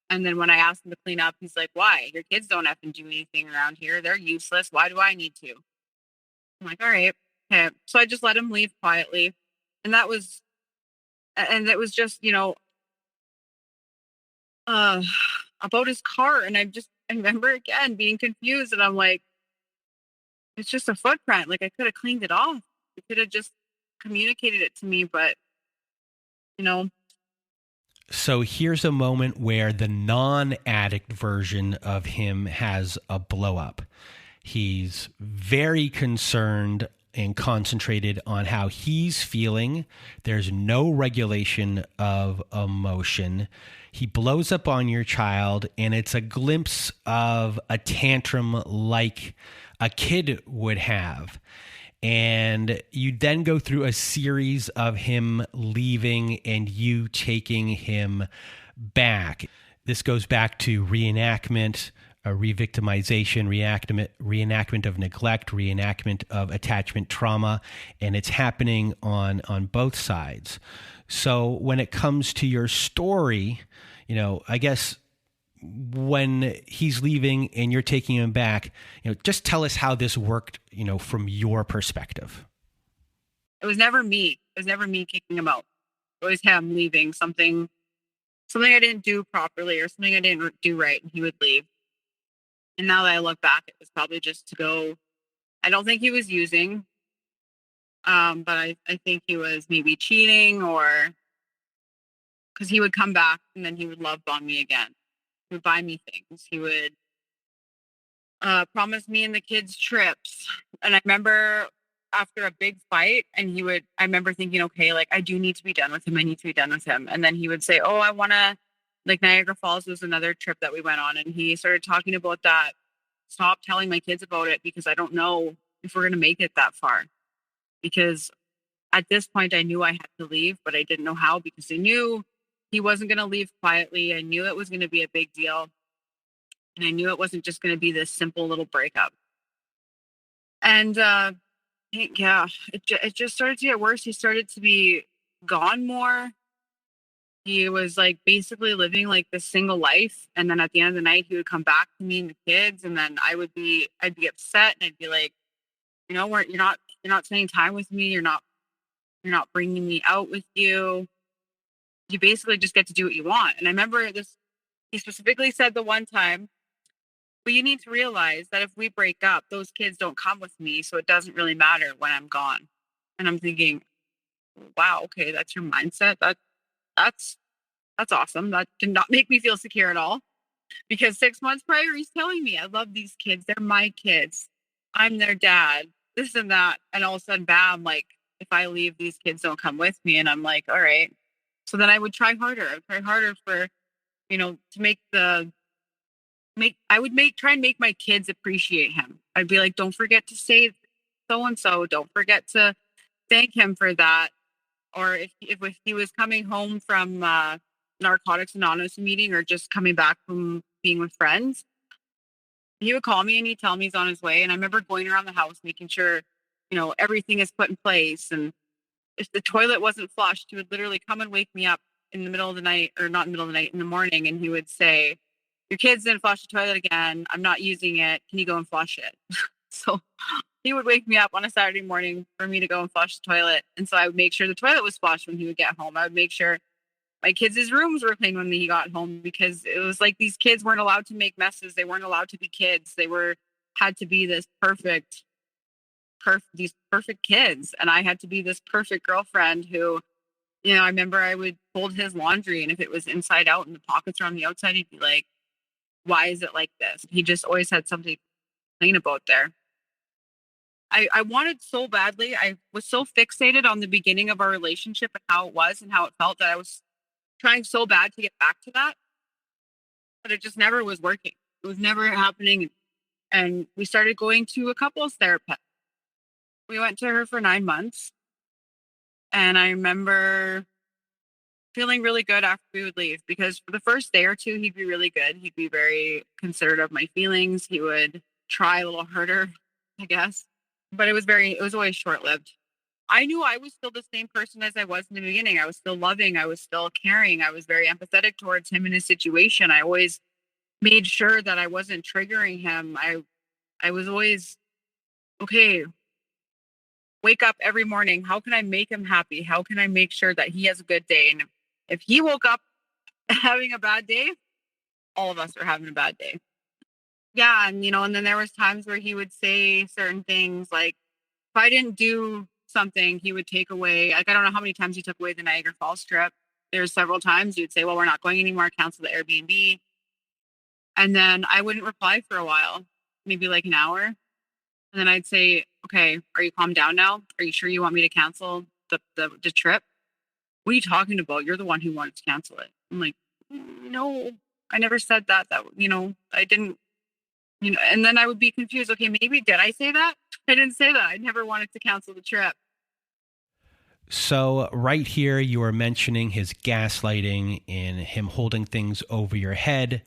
Speaker 2: And then when I asked him to clean up, he's like, why? Your kids don't have to do anything around here. They're useless. Why do I need to? I'm like, all right. Okay. So I just let him leave quietly. And it was just, about his car. And I remember again being confused, and I'm like, it's just a footprint. Like, I could have cleaned it off. You could have just communicated it to me, but
Speaker 1: So here's a moment where the non-addict version of him has a blow up. He's very concerned and concentrated on how he's feeling. There's no regulation of emotion. He blows up on your child, and it's a glimpse of a tantrum like a kid would have. And you then go through a series of him leaving and you taking him back. This goes back to reenactment, re-victimization, reenactment of neglect, reenactment of attachment trauma, and it's happening on both sides. So when it comes to your story, I guess when he's leaving and you're taking him back, just tell us how this worked, from your perspective.
Speaker 2: It was never me. It was never me kicking him out. It was him leaving something I didn't do properly or something I didn't do right, and he would leave. And now that I look back, it was probably just to go. I don't think he was using, but I think he was maybe cheating, or because he would come back and then he would love bomb me again. He would buy me things. He would promise me and the kids trips. And I remember after a big fight, and I remember thinking, okay, like I do need to be done with him. I need to be done with him. And then he would say, oh, I want to, like Niagara Falls was another trip that we went on. And he started talking about that. Stop telling my kids about it because I don't know if we're going to make it that far. Because at this point, I knew I had to leave, but I didn't know how, because I knew he wasn't going to leave quietly. I knew it was going to be a big deal. And I knew it wasn't just going to be this simple little breakup. And it just started to get worse. He started to be gone more. He was like basically living like this single life. And then at the end of the night, he would come back to me and the kids. And then I'd be upset, and I'd be like, you're not spending time with me. You're not bringing me out with you. You basically just get to do what you want. And I remember this, he specifically said the one time, but you need to realize that if we break up, those kids don't come with me. So it doesn't really matter when I'm gone. And I'm thinking, wow, okay, that's your mindset. That's awesome. That did not make me feel secure at all. Because 6 months prior, he's telling me, I love these kids. They're my kids. I'm their dad, this and that. And all of a sudden, bam, like if I leave, these kids don't come with me. And I'm like, all right. So then I would try harder. I'd try harder for, to try and make my kids appreciate him. I'd be like, don't forget to say so-and-so. Don't forget to thank him for that. Or if he was coming home from Narcotics Anonymous meeting, or just coming back from being with friends, he would call me and he'd tell me he's on his way. And I remember going around the house, making sure, everything is put in place. And if the toilet wasn't flushed, he would literally come and wake me up in the middle of the night, or not in the middle of the night, in the morning. And he would say, your kids didn't flush the toilet again. I'm not using it. Can you go and flush it? So he would wake me up on a Saturday morning for me to go and flush the toilet. And so I would make sure the toilet was flushed when he would get home. I would make sure my kids' rooms were clean when he got home, because it was like these kids weren't allowed to make messes. They weren't allowed to be kids. They had to be this these perfect kids. And I had to be this perfect girlfriend who, I remember I would fold his laundry, and if it was inside out and the pockets are on the outside, he'd be like, why is it like this? He just always had something to complain about there. I wanted so badly. I was so fixated on the beginning of our relationship and how it was and how it felt, that I was trying so bad to get back to that. But it just never was working. It was never happening. And we started going to a couples therapist. We went to her for 9 months. And I remember feeling really good after we would leave, because for the first day or two, he'd be really good. He'd be very considerate of my feelings. He would try a little harder, I guess. But it was always short-lived. I knew I was still the same person as I was in the beginning. I was still loving. I was still caring. I was very empathetic towards him and his situation. I always made sure that I wasn't triggering him. I was always, okay, wake up every morning. How can I make him happy? How can I make sure that he has a good day? And if he woke up having a bad day, all of us are having a bad day. Yeah. And, and then there was times where he would say certain things, like if I didn't do something, he would take away, like, I don't know how many times he took away the Niagara Falls trip. There's several times you'd say, well, we're not going anymore, cancel the Airbnb. And then I wouldn't reply for a while, maybe like an hour. And then I'd say, okay, are you calmed down now? Are you sure you want me to cancel the trip? What are you talking about? You're the one who wanted to cancel it. I'm like, no, I never said that. I didn't, and then I would be confused. Okay, maybe did I say that? I didn't say that. I never wanted to cancel the trip.
Speaker 1: So right here, you are mentioning his gaslighting and him holding things over your head,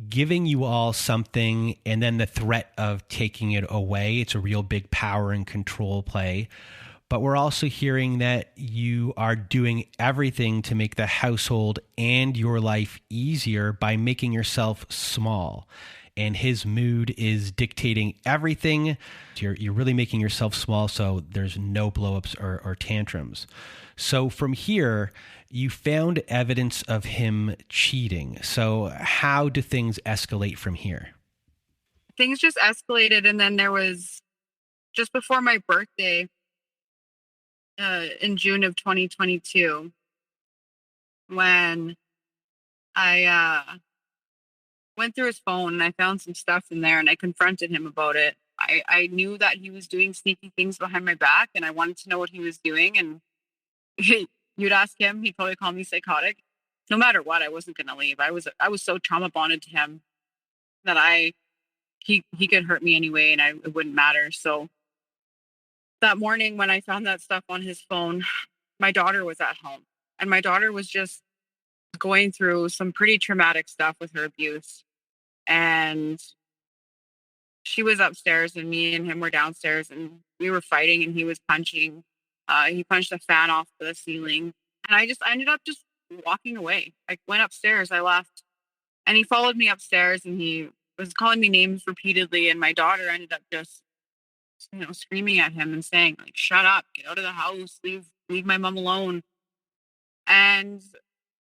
Speaker 1: giving you all something, and then the threat of taking it away. It's a real big power and control play. But we're also hearing that you are doing everything to make the household and your life easier by making yourself small. And his mood is dictating everything. You're really making yourself small, so there's no blowups or tantrums. So from here, you found evidence of him cheating. So how do things escalate from here?
Speaker 2: Things just escalated, and then there was just before my birthday, in June of 2022, when I went through his phone and I found some stuff in there and I confronted him about it. I knew that he was doing sneaky things behind my back and I wanted to know what he was doing. And you'd ask him, he'd probably call me psychotic. No matter what, I wasn't going to leave. I was so trauma bonded to him that he could hurt me anyway and it wouldn't matter. So that morning when I found that stuff on his phone, my daughter was at home and my daughter was just going through some pretty traumatic stuff with her abuse. And she was upstairs and me and him were downstairs and we were fighting and he was punching. He punched a fan off the ceiling. And I ended up just walking away. I went upstairs, I left. And he followed me upstairs and he was calling me names repeatedly. And my daughter ended up just, screaming at him and saying, like, shut up, get out of the house, leave my mom alone. And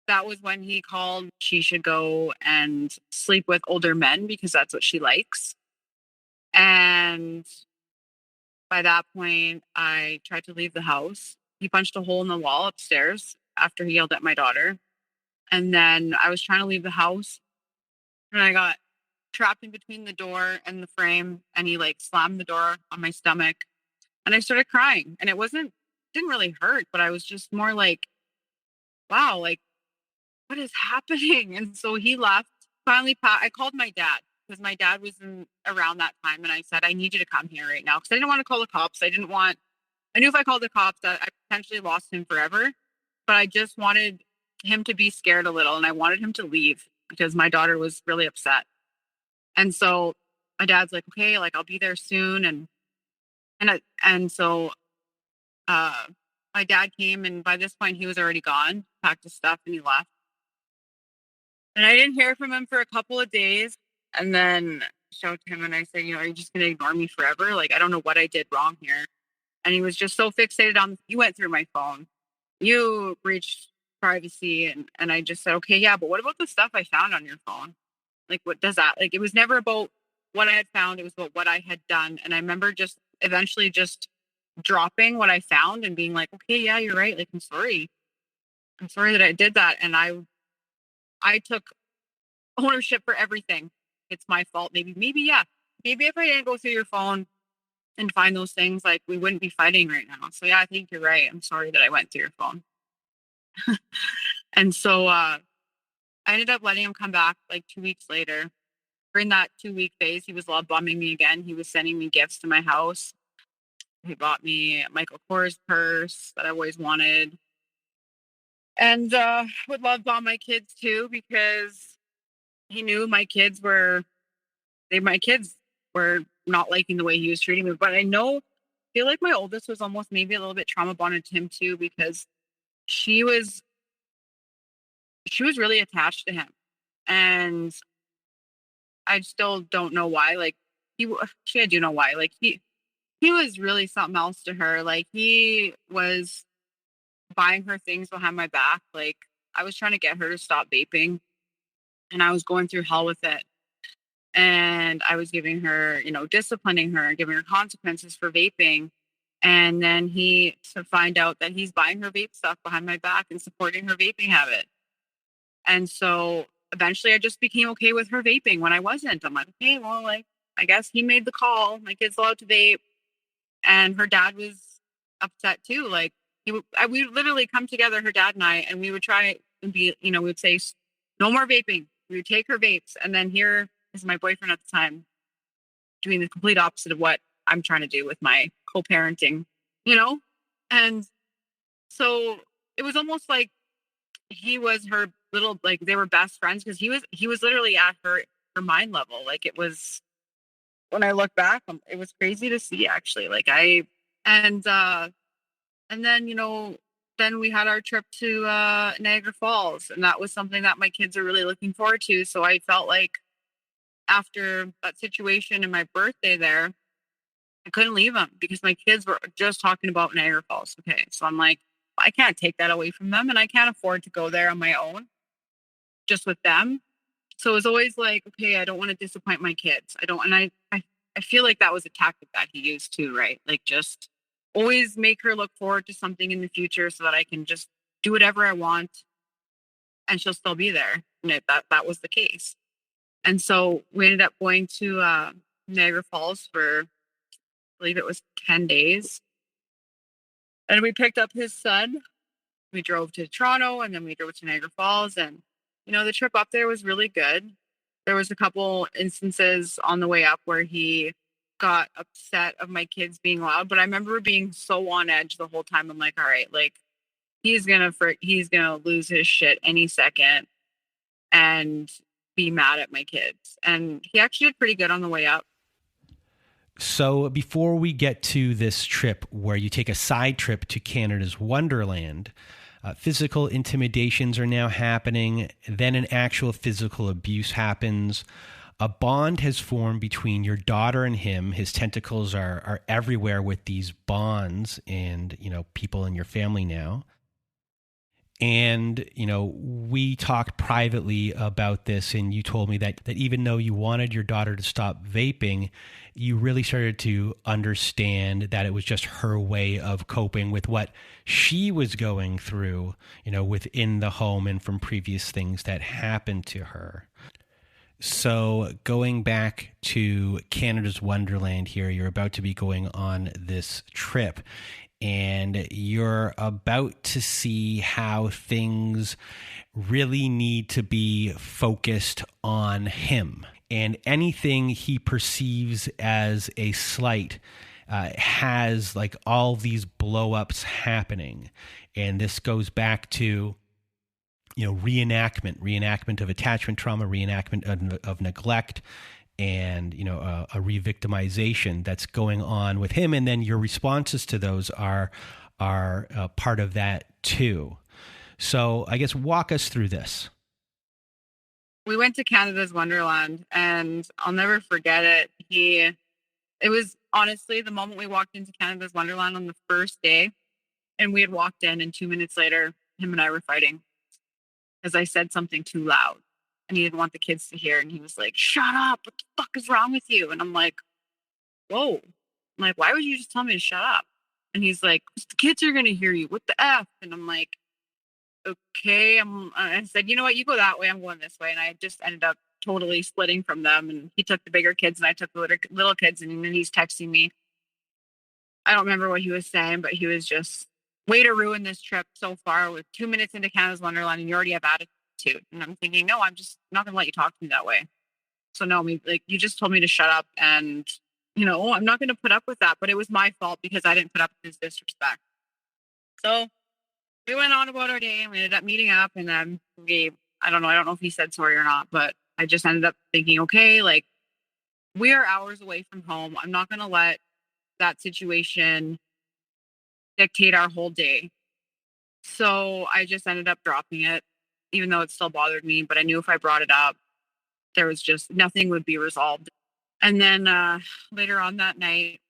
Speaker 2: that was when he called she should go and sleep with older men because that's what she likes. And by that point, I tried to leave the house. He punched a hole in the wall upstairs after he yelled at my daughter. And then I was trying to leave the house and I got trapped in between the door and the frame and he slammed the door on my stomach and I started crying and didn't really hurt, but I was just more like, wow, what is happening? And so he left. Finally, I called my dad because my dad was around that time. And I said, I need you to come here right now. Because I didn't want to call the cops. I knew if I called the cops that I potentially lost him forever. But I just wanted him to be scared a little. And I wanted him to leave because my daughter was really upset. And so my dad's like, okay, I'll be there soon. And so my dad came. And by this point, he was already gone, packed his stuff and he left. And I didn't hear from him for a couple of days. And then I showed him and I said, are you just going to ignore me forever? I don't know what I did wrong here. And he was just so fixated on, you went through my phone. You breached privacy. And I just said, okay, yeah, but what about the stuff I found on your phone? What does that, it was never about what I had found. It was about what I had done. And I remember just eventually just dropping what I found and being like, okay, yeah, you're right. I'm sorry. I'm sorry that I did that. And I took ownership for everything. It's my fault. Maybe, yeah. Maybe if I didn't go through your phone and find those things, we wouldn't be fighting right now. So yeah, I think you're right. I'm sorry that I went through your phone. And so I ended up letting him come back 2 weeks later. During that 2-week phase, he was love bombing me again. He was sending me gifts to my house. He bought me a Michael Kors purse that I always wanted. And would love bomb my kids too, because he knew my kids were not liking the way he was treating me. But I feel like my oldest was almost maybe a little bit trauma bonded to him too, because she was really attached to him. And I still don't know why. I do know why. He was really something else to her. He was buying her things behind my back. I was trying to get her to stop vaping and I was going through hell with it. And I was giving her, disciplining her and giving her consequences for vaping. And then to find out that he's buying her vape stuff behind my back and supporting her vaping habit. And so eventually I just became okay with her vaping when I wasn't. I'm like, okay, well, I guess he made the call. My kid's allowed to vape. And her dad was upset too. We would literally come together, her dad and I, and we would try and be, we would say, no more vaping. We would take her vapes. And then here is my boyfriend at the time doing the complete opposite of what I'm trying to do with my co-parenting, and So it was almost like he was her little, like they were best friends, because he was literally at her mind level. Like it was, when I look back, it was crazy to see actually. Like and uh and then, then we had our trip to Niagara Falls, and that was something that my kids are really looking forward to. So I felt like after that situation and my birthday there, I couldn't leave them because my kids were just talking about Niagara Falls. Okay. So I'm like, I can't take that away from them, and I can't afford to go there on my own just with them. So it was always like, okay, I don't want to disappoint my kids. I don't, and I feel like that was a tactic that he used too, right? Like just always make her look forward to something in the future so that I can just do whatever I want and she'll still be there. And that was the case. And so we ended up going to Niagara Falls for, I believe it was 10 days. And we picked up his son. We drove to Toronto, and then we drove to Niagara Falls. And, the trip up there was really good. There was a couple instances on the way up where he got upset of my kids being loud, but I remember being so on edge the whole time. I'm like, all right, like he's gonna lose his shit any second and be mad at my kids. And he actually did pretty good on the way up.
Speaker 1: So before we get to this trip where you take a side trip to Canada's Wonderland, physical intimidations are now happening. Then an actual physical abuse happens. A bond has formed between your daughter and him. His tentacles are everywhere with these bonds and, people in your family now. And, we talked privately about this, and you told me that even though you wanted your daughter to stop vaping, you really started to understand that it was just her way of coping with what she was going through, within the home and from previous things that happened to her. So going back to Canada's Wonderland here, you're about to be going on this trip, and you're about to see how things really need to be focused on him. And anything he perceives as a slight has like all these blow-ups happening. And this goes back to reenactment of attachment trauma, reenactment of neglect, and a re-victimization that's going on with him, and then your responses to those are part of that too. So I guess walk us through this.
Speaker 2: We went to Canada's Wonderland, and I'll never forget it. It was honestly the moment we walked into Canada's Wonderland on the first day, and we had walked in, and 2 minutes later, him and I were fighting because I said something too loud. And he didn't want the kids to hear. And he was like, shut up. What the fuck is wrong with you? And I'm like, whoa. I'm like, why would you just tell me to shut up? And he's like, the kids are going to hear you. What the F? And I'm like, okay. I said, you know what? You go that way. I'm going this way. And I just ended up totally splitting from them. And he took the bigger kids and I took the little kids. And then he's texting me. I don't remember what he was saying, but he was just, way to ruin this trip so far with 2 minutes into Canada's Wonderland and you already have attitude. And I'm thinking, no, I'm just not going to let you talk to me that way. So no, you just told me to shut up, and, I'm not going to put up with that, but it was my fault because I didn't put up with his disrespect. So we went on about our day and we ended up meeting up, and then I don't know if he said sorry or not, but I just ended up thinking, okay, like we are hours away from home. I'm not going to let that situation dictate our whole day. So I just ended up dropping it, even though it still bothered me. But I knew if I brought it up, there was just nothing would be resolved. And then later on that night,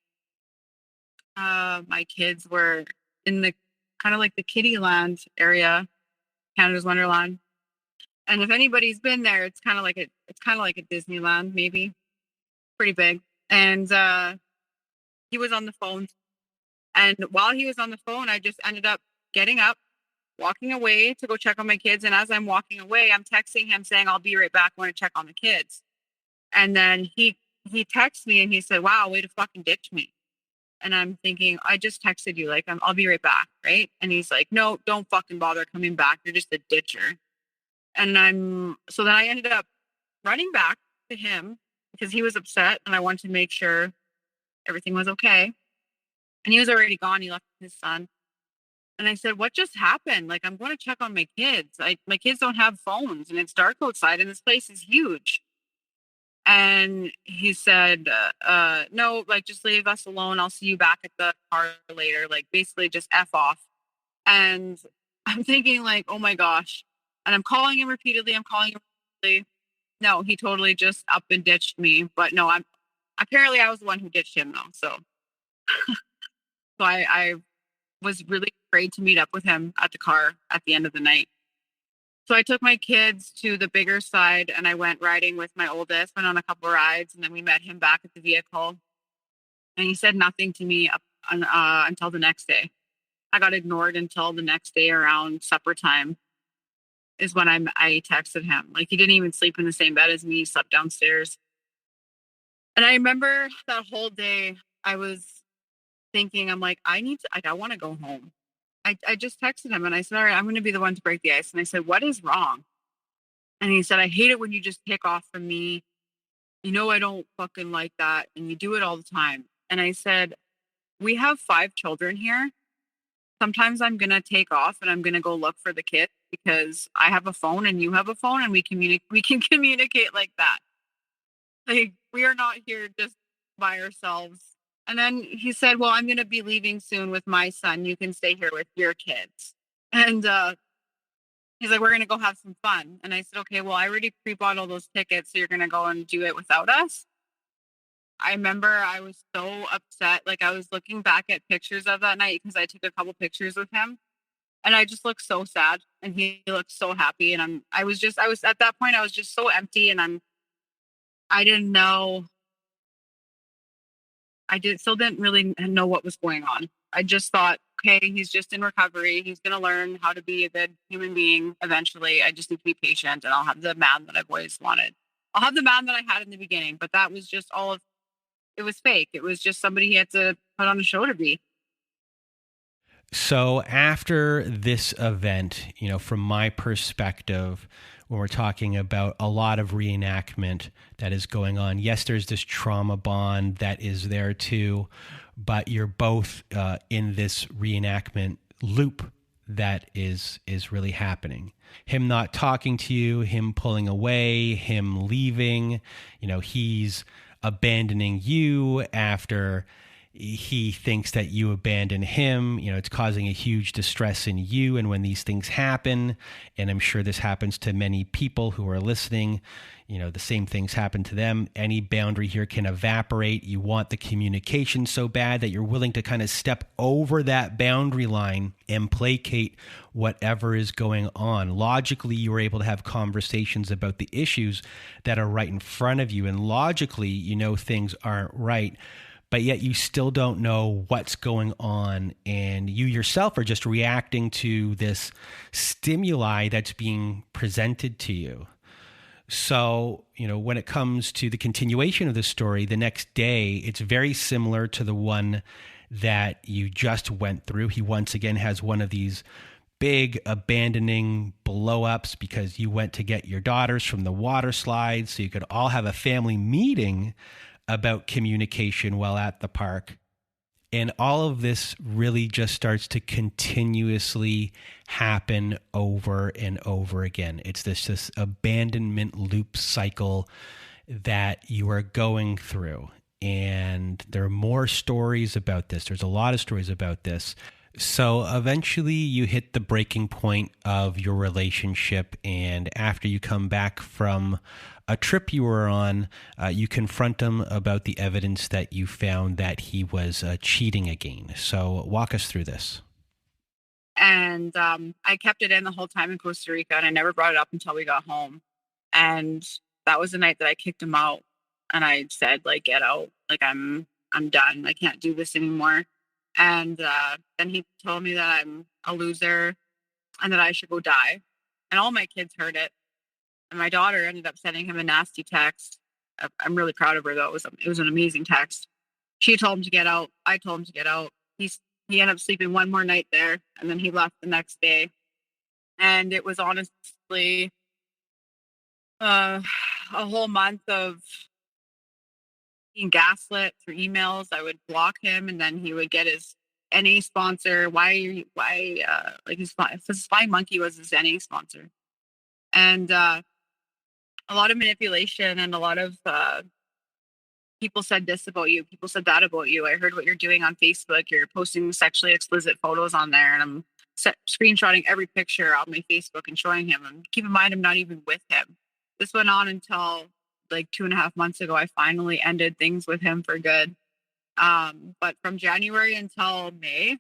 Speaker 2: my kids were in the kind of like the Kittyland area, Canada's Wonderland. And if anybody's been there, it's kind of like a Disneyland, maybe pretty big. And he was on the phone. And while he was on the phone, I just ended up getting up, walking away to go check on my kids. And as I'm walking away, I'm texting him saying, I'll be right back. I want to check on the kids. And then he texts me and he said, wow, way to fucking ditch me. And I'm thinking, I just texted you, like, I'll be right back, right? And he's like, no, don't fucking bother coming back. You're just a ditcher. And so then I ended up running back to him because he was upset and I wanted to make sure everything was okay. And he was already gone. He left with his son. And I said, what just happened? Like, I'm going to check on my kids. My kids don't have phones and it's dark outside and this place is huge. And he said, no, like, just leave us alone. I'll see you back at the car later. Like, basically just F off. And I'm thinking, like, oh my gosh. And I'm calling him repeatedly. No, he totally just up and ditched me. But no, apparently I was the one who ditched him though. So I was really afraid to meet up with him at the car at the end of the night. So I took my kids to the bigger side and I went riding with my oldest, went on a couple rides, and then we met him back at the vehicle. And he said nothing to me until the next day. I got ignored until the next day around supper time is when I texted him. Like, he didn't even sleep in the same bed as me. He slept downstairs. And I remember that whole day I was thinking, I'm like, I want to go home. I just texted him and I said, all right, I'm going to be the one to break the ice. And I said, what is wrong? And he said, I hate it when you just pick off from me. You know, I don't fucking like that. And you do it all the time. And I said, we have 5 children here. Sometimes I'm going to take off and I'm going to go look for the kids because I have a phone and you have a phone and we can communicate like that. Like, we are not here just by ourselves. And then he said, well, I'm going to be leaving soon with my son. You can stay here with your kids. And he's like, we're going to go have some fun. And I said, okay, well, I already pre-bought all those tickets. So you're going to go and do it without us? I remember I was so upset. Like, I was looking back at pictures of that night because I took a couple pictures with him. And I just looked so sad. And he looked so happy. And I was at that point, I was just so empty. And I didn't know. Still didn't really know what was going on. I just thought, okay, he's just in recovery. He's going to learn how to be a good human being eventually. I just need to be patient and I'll have the man that I've always wanted. I'll have the man that I had in the beginning, but that was just it was fake. It was just somebody he had to put on a show to be.
Speaker 1: So after this event, from my perspective, when we're talking about a lot of reenactment that is going on, yes, there's this trauma bond that is there too, but you're both in this reenactment loop that is really happening. Him not talking to you, him pulling away, him leaving, he's abandoning you after he thinks that you abandon him. It's causing a huge distress in you. And when these things happen, and I'm sure this happens to many people who are listening, the same things happen to them. Any boundary here can evaporate. You want the communication so bad that you're willing to kind of step over that boundary line and placate whatever is going on. Logically, you are able to have conversations about the issues that are right in front of you. And logically, things aren't right, but yet you still don't know what's going on. And you yourself are just reacting to this stimuli that's being presented to you. So, when it comes to the continuation of the story, the next day, it's very similar to the one that you just went through. He once again has one of these big abandoning blow-ups because you went to get your daughters from the water slide so you could all have a family meeting about communication while at the park. And all of this really just starts to continuously happen over and over again. It's this abandonment loop cycle that you are going through. And there are more stories about this. There's a lot of stories about this. So eventually you hit the breaking point of your relationship. And after you come back from a trip you were on, you confront him about the evidence that you found that he was cheating again. So walk us through this.
Speaker 2: And I kept it in the whole time in Costa Rica, and I never brought it up until we got home. And that was the night that I kicked him out. And I said, like, get out. Like, I'm done. I can't do this anymore. And then he told me that I'm a loser and that I should go die. And all my kids heard it. And my daughter ended up sending him a nasty text. I'm really proud of her, though. It was an amazing text. She told him to get out. I told him to get out. He ended up sleeping one more night there, and then he left the next day. And it was honestly a whole month of being gaslit through emails. I would block him, and then he would get his NA sponsor. Like his Flying Monkey was his NA sponsor. And a lot of manipulation, and a lot of people said this about you, people said that about you. I heard what you're doing on Facebook. You're posting sexually explicit photos on there, and I'm screenshotting every picture on my Facebook and showing him. And keep in mind, I'm not even with him. This went on until like 2.5 months ago. I finally ended things with him for good. But from January until May,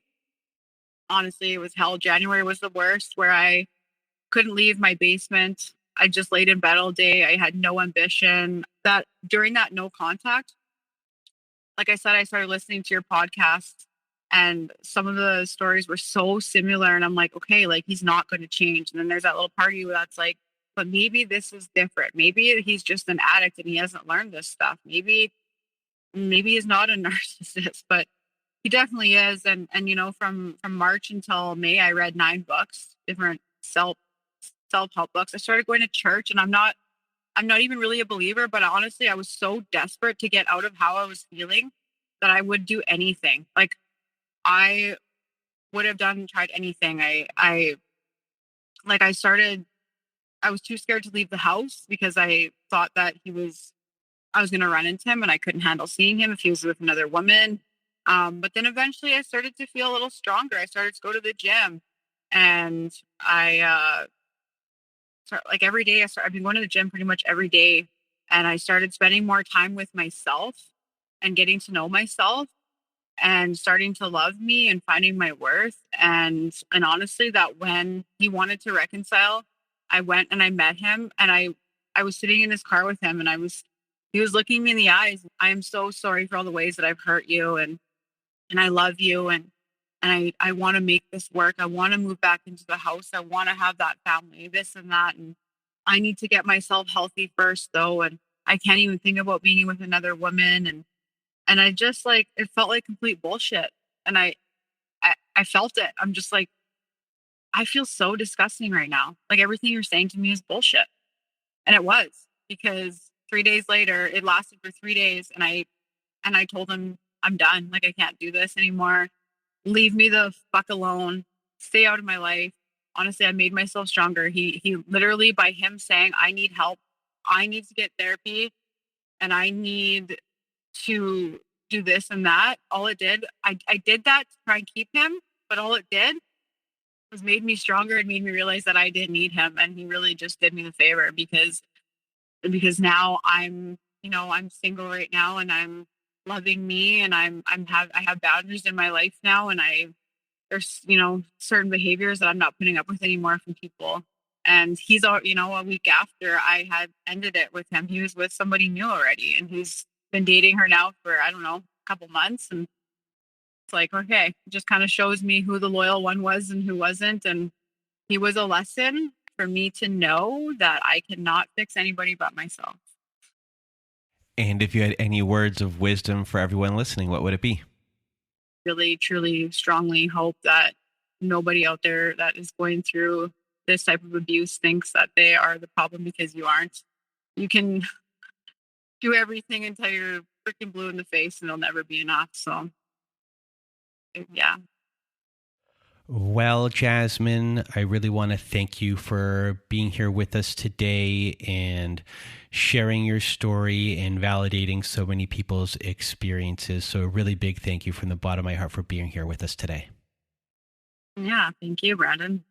Speaker 2: honestly, it was hell. January was the worst, where I couldn't leave my basement. I just laid in bed all day. I had no ambition. That during that no contact, like I said, I started listening to your podcast, and some of the stories were so similar. And I'm like, okay, like he's not going to change. And then there's that little part of you that's like, but maybe this is different. Maybe he's just an addict and he hasn't learned this stuff. Maybe he's not a narcissist, but he definitely is. And you know, from March until May, I read 9 books, different self-help books. I started going to church, and I'm not even really a believer, but honestly, I was so desperate to get out of how I was feeling that I would do anything. Like I would have tried anything. I was too scared to leave the house because I thought that I was going to run into him, and I couldn't handle seeing him if he was with another woman. But then eventually I started to feel a little stronger. I started to go to the gym, and like every day I've been going to the gym pretty much every day, and I started spending more time with myself and getting to know myself and starting to love me and finding my worth. And honestly, that when he wanted to reconcile, I went and I met him, and I was sitting in his car with him, and he was looking me in the eyes. I am so sorry for all the ways that I've hurt you, and I love you, and I want to make this work. I want to move back into the house. I want to have that family, this and that. And I need to get myself healthy first, though. And I can't even think about being with another woman. And I just like, it felt like complete bullshit. And I felt it. I'm just like, I feel so disgusting right now. Like everything you're saying to me is bullshit. And it was, because 3 days later, it lasted for 3 days. And I told him, I'm done. Like, I can't do this anymore. Leave me the fuck alone. Stay out of my life. Honestly, I made myself stronger. He literally, by him saying, I need help, I need to get therapy, and I need to do this and that. All it did, I did that to try and keep him, but all it did was made me stronger and made me realize that I didn't need him. And he really just did me the favor, because now I'm single right now, and I'm loving me, and I have boundaries in my life now, and there's certain behaviors that I'm not putting up with anymore from people. And he's a week after I had ended it with him, he was with somebody new already, and he's been dating her now for I don't know, a couple months. And it's like, okay, it just kind of shows me who the loyal one was and who wasn't. And he was a lesson for me to know that I cannot fix anybody but myself.
Speaker 1: And if you had any words of wisdom for everyone listening, what would it be?
Speaker 2: Really, truly, strongly hope that nobody out there that is going through this type of abuse thinks that they are the problem, because you aren't. You can do everything until you're freaking blue in the face, and it'll never be enough. So, yeah.
Speaker 1: Well, Jasmine, I really want to thank you for being here with us today and sharing your story and validating so many people's experiences. So a really big thank you from the bottom of my heart for being here with us today.
Speaker 2: Yeah, thank you, Brandon.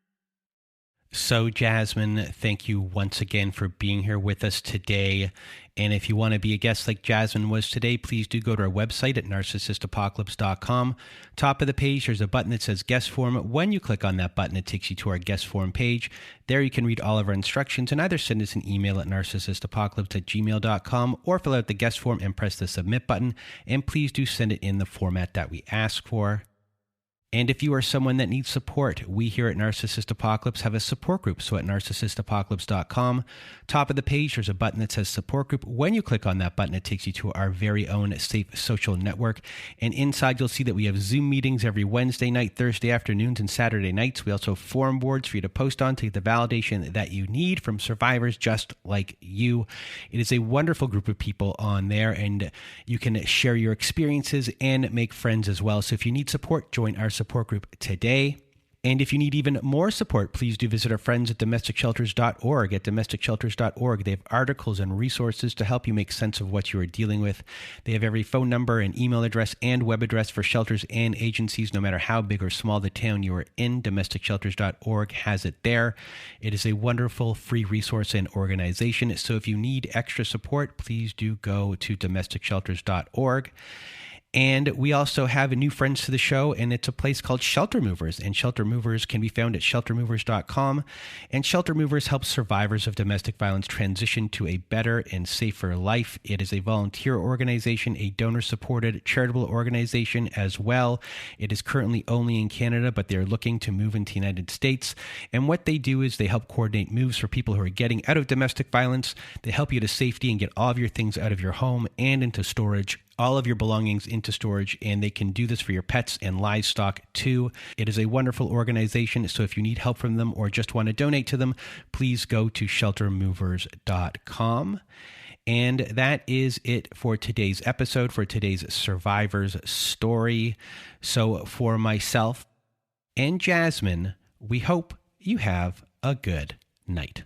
Speaker 1: So, Jasmine, thank you once again for being here with us today. And if you want to be a guest like Jasmine was today, please do go to our website at narcissistapocalypse.com. Top of the page, there's a button that says guest form. When you click on that button, it takes you to our guest form page. There you can read all of our instructions and either send us an email at narcissistapocalypse@gmail.com or fill out the guest form and press the submit button. And please do send it in the format that we ask for. And if you are someone that needs support, we here at Narcissist Apocalypse have a support group. So at narcissistapocalypse.com, top of the page, there's a button that says support group. When you click on that button, it takes you to our very own safe social network. And inside, you'll see that we have Zoom meetings every Wednesday night, Thursday afternoons, and Saturday nights. We also have forum boards for you to post on to get the validation that you need from survivors just like you. It is a wonderful group of people on there, and you can share your experiences and make friends as well. So if you need support, join our support group today. And if you need even more support, please do visit our friends at domesticshelters.org. At domesticshelters.org, they have articles and resources to help you make sense of what you are dealing with. They have every phone number and email address and web address for shelters and agencies, no matter how big or small the town you are in. Domesticshelters.org has it there. It is a wonderful free resource and organization. So if you need extra support, please do go to domesticshelters.org. And we also have new friends to the show, and it's a place called Shelter Movers. And Shelter Movers can be found at sheltermovers.com. And Shelter Movers helps survivors of domestic violence transition to a better and safer life. It is a volunteer organization, a donor-supported charitable organization as well. It is currently only in Canada, but they're looking to move into the United States. And what they do is they help coordinate moves for people who are getting out of domestic violence. They help you to safety and get all of your things out of your home and into storage, all of your belongings into storage, and they can do this for your pets and livestock too. It is a wonderful organization, so if you need help from them or just want to donate to them, please go to sheltermovers.com. And that is it for today's episode, for today's survivor's story. So for myself and Jasmine, we hope you have a good night.